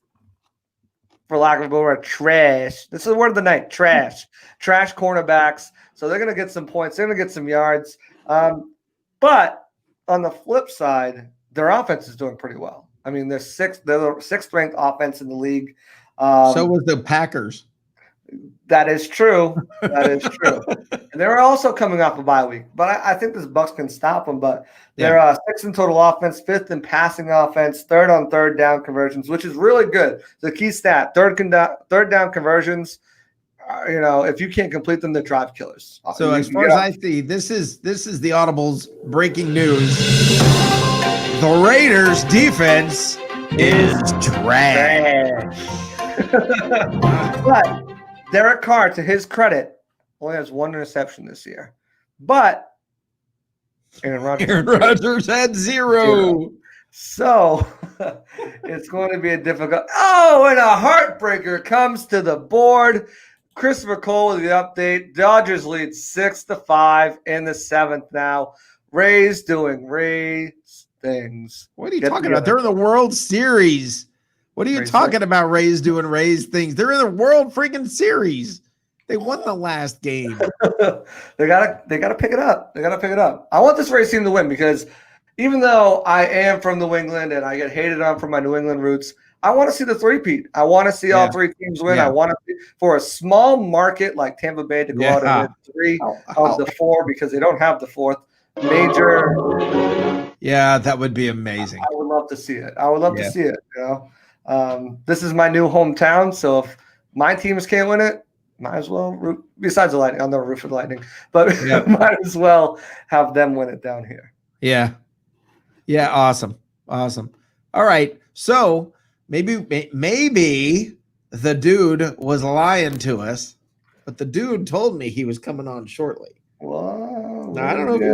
for lack of a better word, trash. This is the word of the night, trash. Trash cornerbacks. So they're going to get some points. They're going to get some yards. But on the flip side, their offense is doing pretty well. I mean, they're the sixth ranked offense in the league. So was the Packers. That is true. That is true. And they're also coming off a bye week, but I think this Bucs can stop them. But they're sixth in total offense, fifth in passing offense, third on third down conversions, which is really good. The key stat: third down conversions. If you can't complete them, they're drive killers. So as far as I see, this is the Audible's breaking news. The Raiders defense is trash. But Derek Carr, to his credit, only has one interception this year. But Aaron Rodgers had zero. So it's going to be a difficult. Oh, and a heartbreaker comes to the board. Christopher Cole with the update. Dodgers lead 6-5 in the seventh now. Rays doing Rays things. What are you talking about? They're in the World Series. What are you talking about? Rays doing Rays things. They're in the World freaking Series. They won the last game. They gotta pick it up. They gotta pick it up. I want this Rays team to win because even though I am from New England and I get hated on for my New England roots, I want to see the three-peat. I want to see all three teams win. I want to see, for a small market like Tampa Bay to go out and win 3 of the 4 because they don't have the fourth major. Yeah, that would be amazing. I would love to see it. I would love to see it. This is my new hometown, so if my teams can't win it, might as well root. Besides the Lightning, I'll never root for the Lightning, but might as well have them win it down here. Yeah. Awesome. All right, so maybe the dude was lying to us, but the dude told me he was coming on shortly. Wow. Now, I don't know if he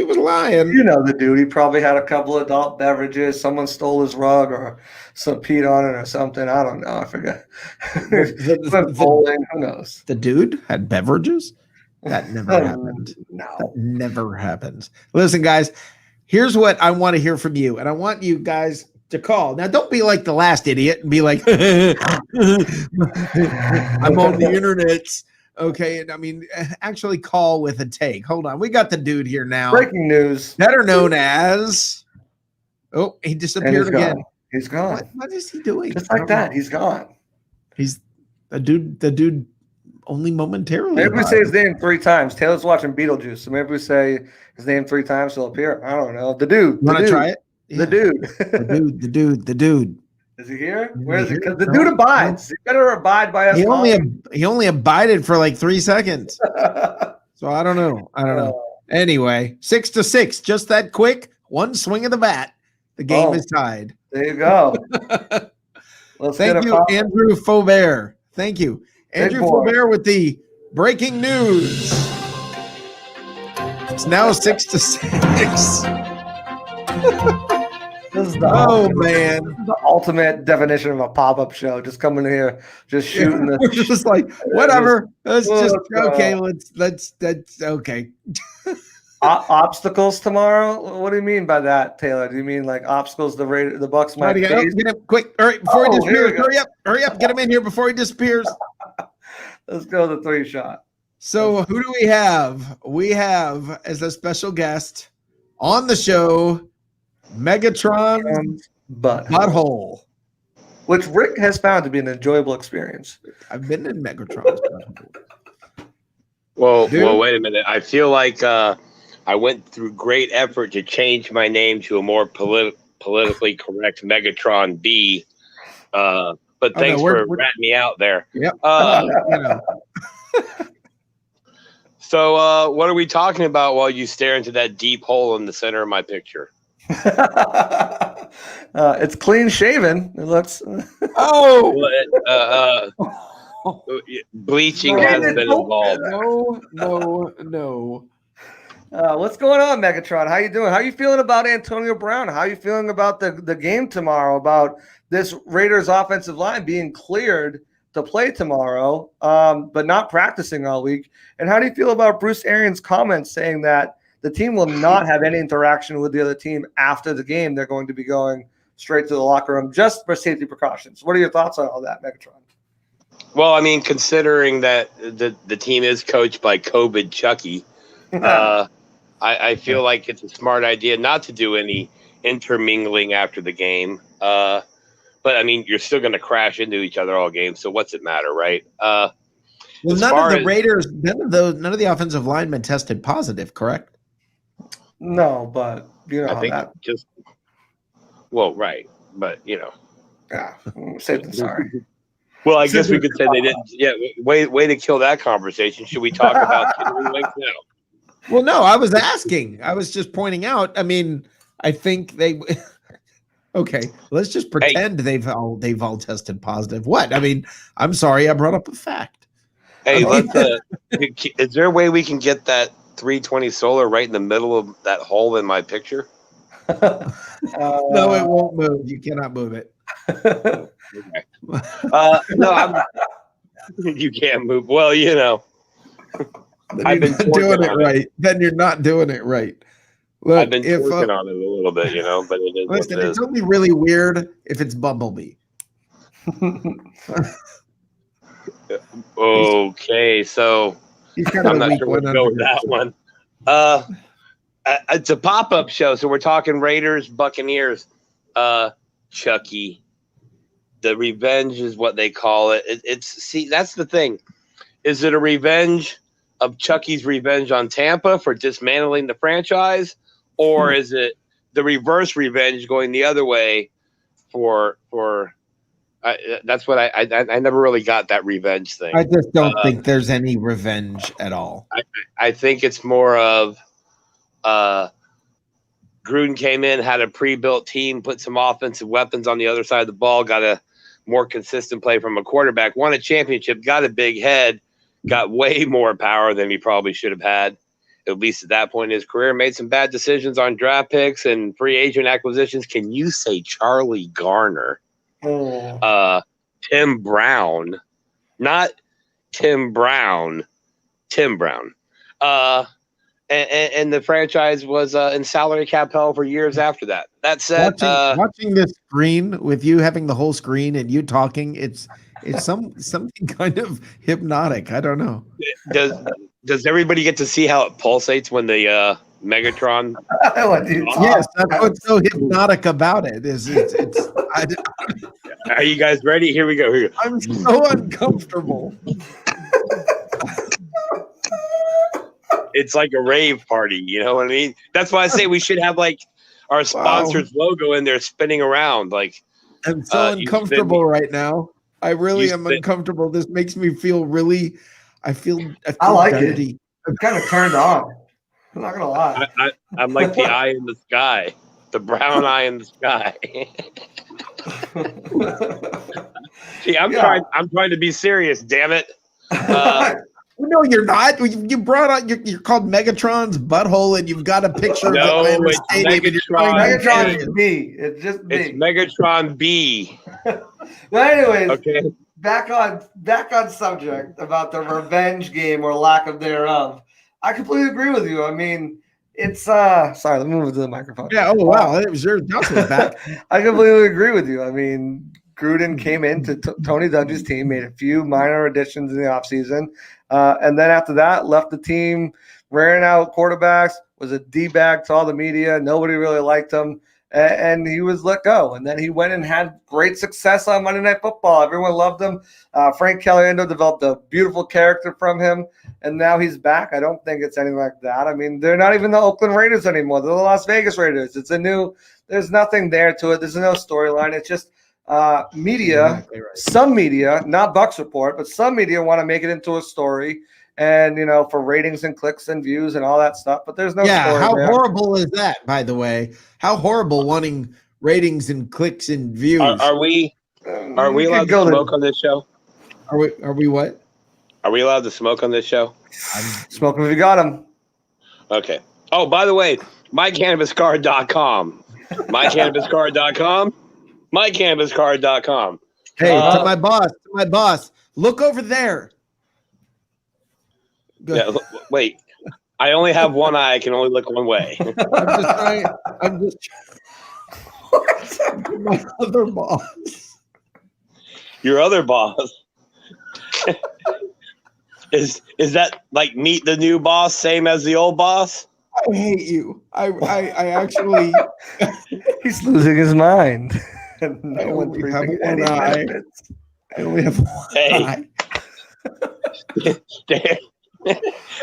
was lying. You know the dude. He probably had a couple of adult beverages. Someone stole his rug or some peed on it or something. I don't know. I forget. Bowling. Who knows? The dude had beverages? That never happened. No. That never happens. Listen, guys, here's what I want to hear from you. And I want you guys to call. Now, don't be like the last idiot and be like, I'm on the internet. Okay, and I mean, actually call with a take. Hold on. We got the dude here now. Breaking news. Better known as... Oh, he disappeared again. He's gone. What is he doing? Just like that. He's gone. He's the dude only momentarily. Maybe we say his name 3 times. Taylor's watching Beetlejuice, so maybe we say his name 3 times, he'll appear. I don't know. The dude. Want to try it? The dude. The dude. Is he here? Where is he? Because the dude abides. He better abide by us. He only abided for like 3 seconds. So I don't know. Anyway, 6-6, just that quick. One swing of the bat. The game is tied. There you go. Thank you, Andrew Faubert. Thank you. Andrew Faubert with the breaking news. It's now 6-6. This is the ultimate definition of a pop-up show. Just coming here, just shooting. We're just like, whatever. Let's just okay. That's okay. Obstacles tomorrow? What do you mean by that, Taylor? Do you mean like obstacles the Bucs might face? Get him quick! All right, before he disappears, hurry up! Get him in here before he disappears. Let's go the 3-shot. So who do we have? We have as a special guest on the show, Megatron Butthole, which Rick has found to be an enjoyable experience. I've been in Megatron's Butthole. Well, wait a minute. I feel like I went through great effort to change my name to a more politically correct Megatron B. But thanks for ratting me out there. Yep. So what are we talking about while you stare into that deep hole in the center of my picture? It's clean shaven. It looks. Bleaching has been involved. No. What's going on, Megatron? How you doing? How you feeling about Antonio Brown? How you feeling about the game tomorrow? About this Raiders offensive line being cleared to play tomorrow, but not practicing all week? And how do you feel about Bruce Arians' comments saying that the team will not have any interaction with the other team after the game. They're going to be going straight to the locker room just for safety precautions. What are your thoughts on all that, Megatron? Well, I mean, considering that the team is coached by COVID Chucky, I feel like it's a smart idea not to do any intermingling after the game. But I mean, you're still going to crash into each other all game, so what's it matter, right? Well, none of the Raiders, none of the offensive linemen tested positive, correct? No, but you know I how think that. just right, but you know. Yeah, safe than sorry. Well, I guess we could say they didn't. Yeah, way to kill that conversation. Should we talk about Tiddlywinks now? Well, no, I was asking. I was just pointing out. I mean, I think they. Okay, let's just pretend they've all tested positive. What? I mean, I'm sorry, I brought up a fact. Hey, let's. Is there a way we can get that 320 solar right in the middle of that hole in my picture? No, it won't move. You cannot move it. Okay. No, you can't move. Well, you know, I've been doing it right. Then you're not doing it right. Look, I've been working on it a little bit, you know, but it is. Listen, it's only really weird if it's Bumblebee. Okay, so I'm not sure where to go with that one. It's a pop-up show, so we're talking Raiders, Buccaneers. Chucky. The revenge is what they call it. See, that's the thing. Is it a revenge of Chucky's revenge on Tampa for dismantling the franchise, or is it the reverse revenge going the other way for? That's what I never really got that revenge thing. I just don't think there's any revenge at all. I think it's more of Gruden came in, had a pre-built team, put some offensive weapons on the other side of the ball, got a more consistent play from a quarterback, won a championship, got a big head, got way more power than he probably should have had, at least at that point in his career, made some bad decisions on draft picks and free agent acquisitions. Can you say Charlie Garner? Tim Brown, not Tim Brown, Tim Brown. And the franchise was in salary cap hell for years after that. That said, watching this screen with you having the whole screen and you talking, it's something kind of hypnotic. I don't know. Does everybody get to see how it pulsates when the Megatron? Yes, that's what's so hypnotic about it. Are you guys ready? Here we go. I'm so uncomfortable. It's like a rave party, you know what I mean? That's why I say we should have like our sponsor's logo in there spinning around. Like, I'm so uncomfortable right now. I really am uncomfortable. This makes me feel really. I feel like dirty. it. I'm kind of turned on. I'm not gonna lie. I'm like the eye in the sky, the brown eye in the sky. See, I'm trying to be serious. Damn it. No, you're not. You brought out. You're called Megatron's butthole, and you've got a picture of it's Megatron is B. It's just B. It's Megatron B. Well, anyways, okay. Back on subject about the revenge game or lack of thereof. I completely agree with you. I mean, it's sorry. Let me move to the microphone. Yeah. Oh wow, it was yours. Johnson back. I completely agree with you. I mean, Gruden came into Tony Dungy's team, made a few minor additions in the offseason. And then after that, left the team, ran out quarterbacks, was a D-bag to all the media. Nobody really liked him. And he was let go. And then he went and had great success on Monday Night Football. Everyone loved him. Frank Caliendo developed a beautiful character from him. And now he's back. I don't think it's anything like that. I mean, they're not even the Oakland Raiders anymore. They're the Las Vegas Raiders. There's nothing there to it. There's no storyline. It's just media, exactly right. Some media, not Bucs Report, but some media want to make it into a story and, for ratings and clicks and views and all that stuff. But there's no story how there. Horrible is that, by the way? How horrible wanting ratings and clicks and views. Are we allowed to smoke on this show? Are we what? Are we allowed to smoke on this show? I'm smoking if you got them. Okay. Oh, by the way, mycannabiscard.com. Mycannabiscard.com. mycannabiscard.com. Hey, to my boss, look over there. Yeah, wait. I only have one eye. I can only look one way. I'm just my other boss. Your other boss. Is that like meet the new boss, same as the old boss? I hate you. I actually. He's losing his mind. I only have one eye. I only have one eye.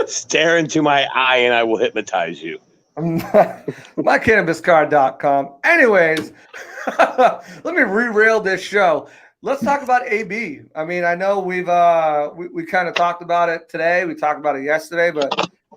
Stare into my eye and I will hypnotize you. MyCannabisCard.com. Anyways, let me re-rail this show. Let's talk about AB. I mean, I know we kind of talked about it today. We talked about it yesterday, but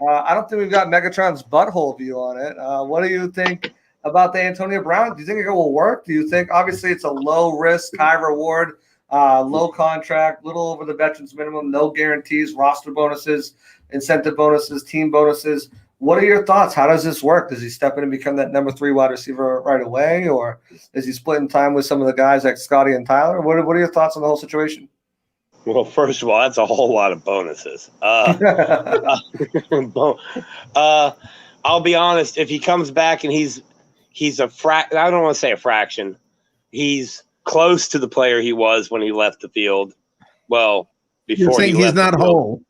I don't think we've got Megatron's butthole view on it. What do you think about the Antonio Brown? Do you think it will work? Do you think, obviously, it's a low risk, high reward, low contract, little over the veterans minimum, no guarantees, roster bonuses, incentive bonuses, team bonuses. What are your thoughts? How does this work? Does he step in and become that number 3 wide receiver right away, or is he splitting time with some of the guys like Scotty and Tyler? What are your thoughts on the whole situation? Well, first of all, that's a whole lot of bonuses. I'll be honest. If he comes back and he's I don't want to say a fraction. He's close to the player he was when he left the field. Well, before you're saying he's not whole.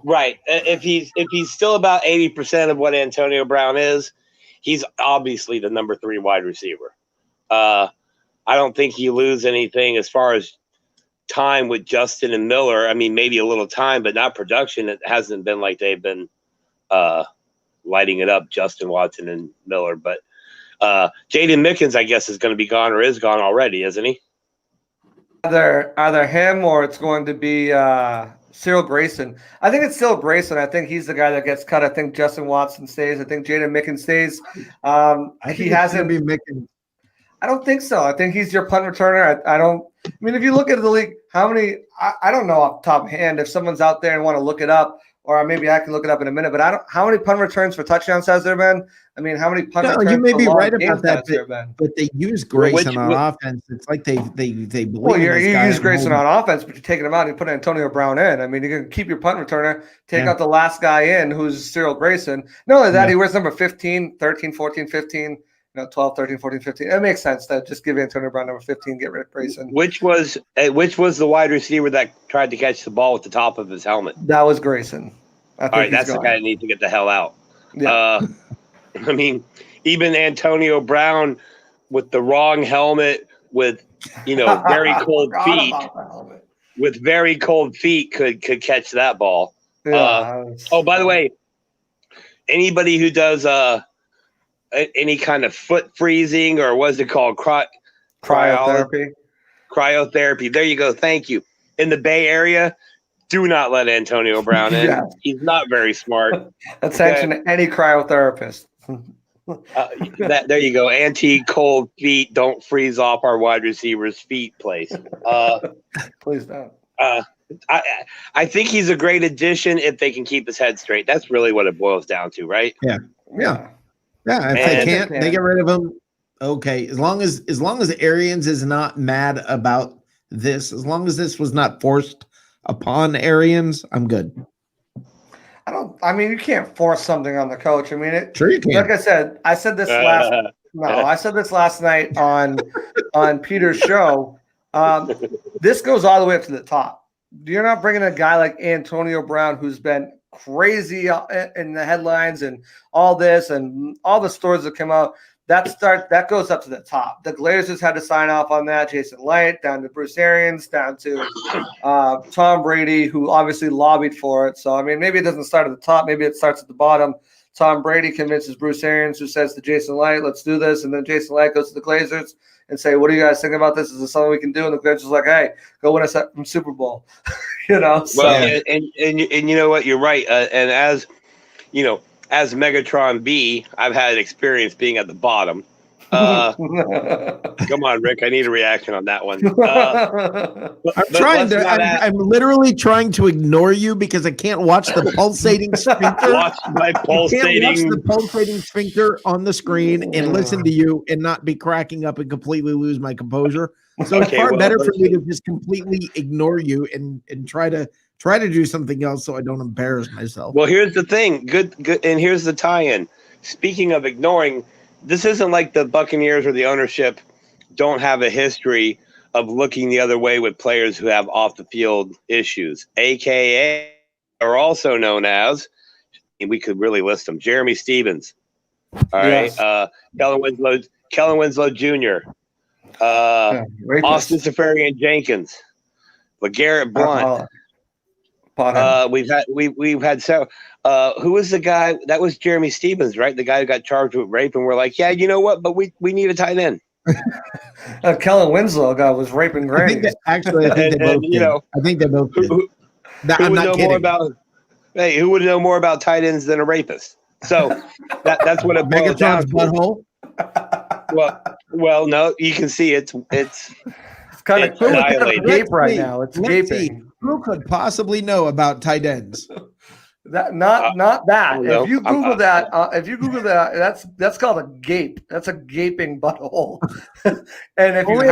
Right. If he's still about 80% of what Antonio Brown is, he's obviously the number 3 wide receiver. I don't think you lose anything as far as time with Justin and Miller. I mean, maybe a little time, but not production. It hasn't been like they've been lighting it up, Justin, Watson, and Miller. But Jaden Mickens, I guess, is going to be gone or is gone already, isn't he? Either him or it's going to be Cyril Grayson. I think it's still Grayson. I think he's the guy that gets cut. I think Justin Watson stays. I think Jaden Mickens stays. He hasn't be Mickens. I don't think so. I think he's your punt returner. I mean, if you look at the league, how many? I don't know off the top of my hand. If someone's out there and want to look it up, or maybe I can look it up in a minute. But how many punt returns for touchdowns has there been? I mean, how many punt returns? You may be right about that, but they use Grayson on offense. It's like they believe. Well, you use Grayson on offense, but you're taking him out and you put Antonio Brown in. I mean, you can keep your punt returner, take out the last guy in, who's Cyril Grayson. Not only that, he wears number 15, 13, 14, 15. 12, 13, 14, 15. It makes sense to just give Antonio Brown number 15, get rid of Grayson. Which was the wide receiver that tried to catch the ball with the top of his helmet? That was Grayson. All right, that's the guy that needs to get the hell out. Yeah. I mean, even Antonio Brown with the wrong helmet, with very cold feet, could catch that ball. Yeah. By the way, anybody who does any kind of foot freezing, or what's it called? Cryotherapy. Cryotherapy. There you go. Thank you. In the Bay Area, do not let Antonio Brown in. Yeah. He's not very smart. Attention to any cryotherapist. There you go. Anti-cold feet. Don't freeze off our wide receivers' feet, please. Please don't. I think he's a great addition if they can keep his head straight. That's really what it boils down to, right? Yeah. If they can't, they get rid of him. Okay, as long as Arians is not mad about this, as long as this was not forced upon Arians, I'm good. I mean, you can't force something on the coach. I mean, sure you can. Like I said this last night on Peter's show. This goes all the way up to the top. You're not bringing a guy like Antonio Brown, who's been crazy in the headlines and all this and all the stories that come out. That goes up to the top. The Glazers had to sign off on that. Jason Light, down to Bruce Arians, down to Tom Brady, who obviously lobbied for it. So, I mean, maybe it doesn't start at the top. Maybe it starts at the bottom. Tom Brady convinces Bruce Arians, who says to Jason Light, let's do this. And then Jason Light goes to the Glazers and say, what do you guys think about this? Is this something we can do? And the Glazers like, hey, go win us from Super Bowl. So. Well, and you know what? You're right. And as Megatron B, I've had experience being at the bottom. Come on, Rick. I need a reaction on that one. I'm literally trying to ignore you because I can't watch the pulsating sphincter. Watch my pulsating. I can't watch the pulsating sphincter on the screen and listen to you and not be cracking up and completely lose my composure. So it's far better for me to just completely ignore you and try to try to do something else so I don't embarrass myself. Well, here's the thing. Good, and here's the tie-in. Speaking of ignoring, this isn't like the Buccaneers or the ownership don't have a history of looking the other way with players who have off-the-field issues, a.k.a. are also known as, and we could really list them, Jeremy Stevens, all right, Kellen Winslow Jr., Austin Safarian Jenkins, LeGarrette Blount. We've had several. Who was the guy that was Jeremy Stevens, right? The guy who got charged with rape, and we're like, yeah, you know what? But we need a tight end. Kellen Winslow guy was raping grannies. I think they both did. I think they both did. Who would know more about? Hey, who would know more about tight ends than a rapist? So that's what it boils down to. Butthole. Well, no, you can see it's kind of gape right now. It's gaping. Who could possibly know about tight ends? Not that. If you Google that, that's called a gape. That's a gaping butthole. And if you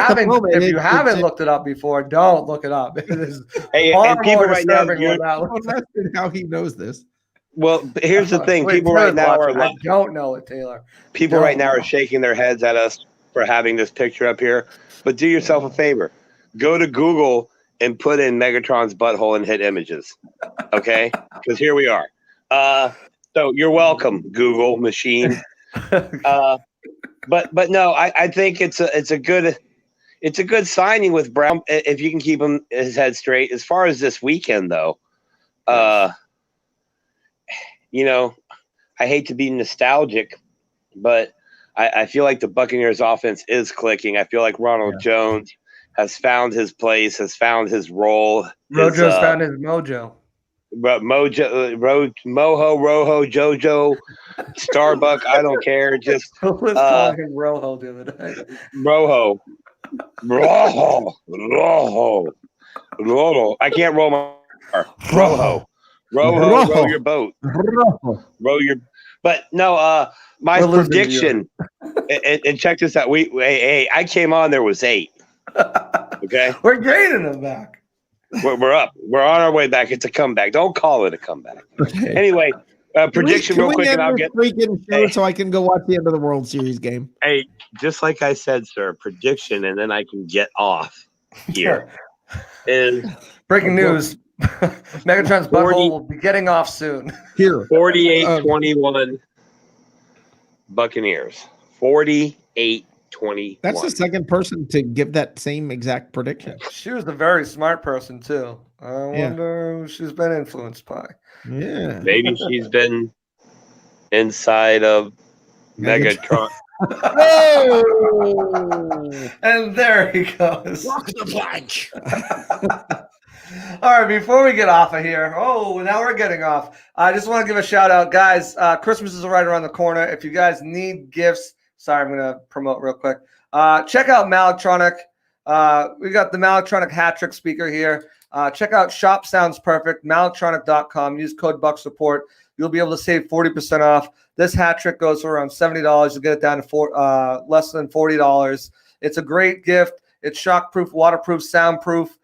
haven't looked it up before, don't look it up. It is and people right now, how he knows this. Well, here's the thing. People right now are I don't know it, Taylor. People right now are shaking their heads at us for having this picture up here. But do yourself a favor. Go to Google and put in Megatron's butthole and hit images. Okay? Because here we are. So you're welcome, Google machine. But no, I think it's a good signing with Brown if you can keep his head straight. As far as this weekend though, I hate to be nostalgic, but I feel like the Buccaneers offense is clicking. I feel like Ronald Jones has found his place, has found his role. Rojo's found his mojo. Mojo, Rojo, Jojo, Starbuck, I don't care. Just was calling him Rojo the other day. Rojo. I can't roll my car. Rojo, row your boat. Row your. But no, my prediction. And check this out. I came on. There was 8. Okay, we're gaining them back. We're up. We're on our way back. It's a comeback. Don't call it a comeback. Okay. Anyway, prediction real quick, and I'll get so I can go watch the end of the World Series game. Hey, just like I said, sir, prediction, and then I can get off here. Is breaking news: Megatron's butthole will be getting off soon. Here, 48-21 Buccaneers. 48-21. That's the second person to give that same exact prediction. She was a very smart person too. I wonder who she's been influenced by. Yeah, maybe she's been inside of Megatron. Oh! And there he goes. Walk the plank. All right, before we get off of here, now we're getting off. I just want to give a shout out, guys. Christmas is right around the corner. If you guys need gifts, sorry, I'm going to promote real quick. Check out Malectronic. We got the Malectronic hat trick speaker here. Check out Shop Sounds Perfect, malectronic.com. Use code Bucs Report. You'll be able to save 40% off. This hat trick goes for around $70. You'll get it down to less than $40. It's a great gift. It's shockproof, waterproof, soundproof.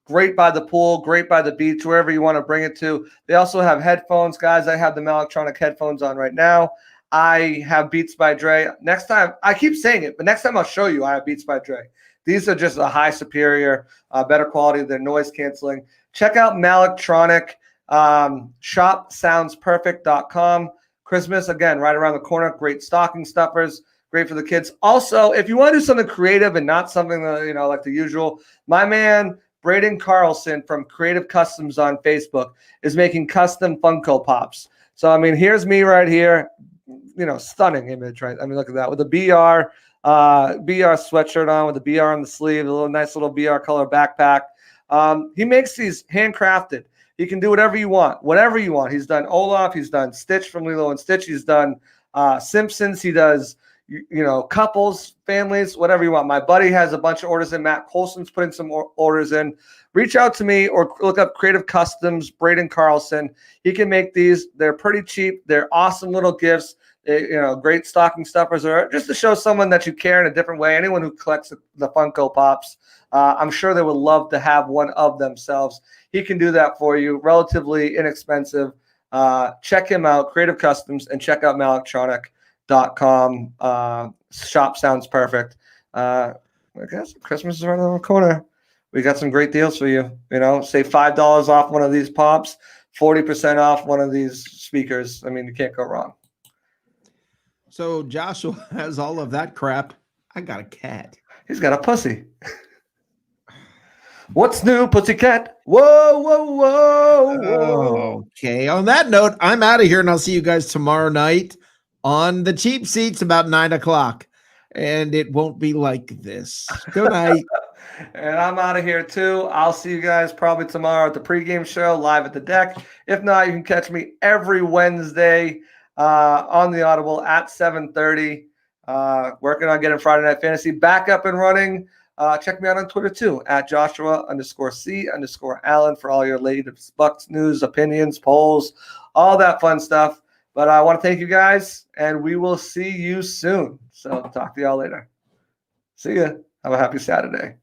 Great by the pool, great by the beach, wherever you want to bring it to. They also have headphones, guys. I have the Malectronic headphones on right now. I have Beats by Dre. Next time, I keep saying it, but next time I'll show you I have Beats by Dre. These are just a high superior, better quality. They're noise canceling. Check out Malectronic, shopsoundsperfect.com. Christmas, again, right around the corner. Great stocking stuffers. Great for the kids. Also, if you want to do something creative and not something that, like the usual, my man, Braden Carlson from Creative Customs on Facebook is making custom Funko Pops. So, here's me right here. Stunning image, right? Look at that with a BR sweatshirt on, with the BR on the sleeve, a nice little BR color backpack. He makes these handcrafted. He can do whatever you want. He's done Olaf. He's done Stitch from Lilo and Stitch. He's done Simpsons. He does, couples, families, whatever you want. My buddy has a bunch of orders in. Matt Colson's putting some orders in. Reach out to me or look up Creative Customs, Braden Carlson. He can make these. They're pretty cheap. They're awesome little gifts. great stocking stuffers, or just to show someone that you care in a different way. Anyone who collects the Funko Pops, I'm sure they would love to have one of themselves. He can do that for you, relatively inexpensive. Check him out, Creative Customs, and check out malectronic.com. Shop sounds perfect. I guess Christmas is right around the corner. We got some great deals for you. Say $5 off one of these pops, 40% off one of these speakers. I mean, you can't go wrong. So Joshua has all of that crap. I got a cat. He's got a pussy. What's new, pussycat? Whoa, whoa, whoa, whoa. Okay. On that note, I'm out of here, and I'll see you guys tomorrow night on the cheap seats about 9:00. And it won't be like this. Good night. And I'm out of here too. I'll see you guys probably tomorrow at the pregame show live at the deck. If not, you can catch me every Wednesday on the Audible at 7:30. Working on getting Friday Night Fantasy back up and running. Check me out on Twitter too at Joshua_C_Allen for all your latest Bucs news, opinions, polls, all that fun stuff. But I want to thank you guys, and we will see you soon. So talk to y'all later. See ya. Have a happy Saturday.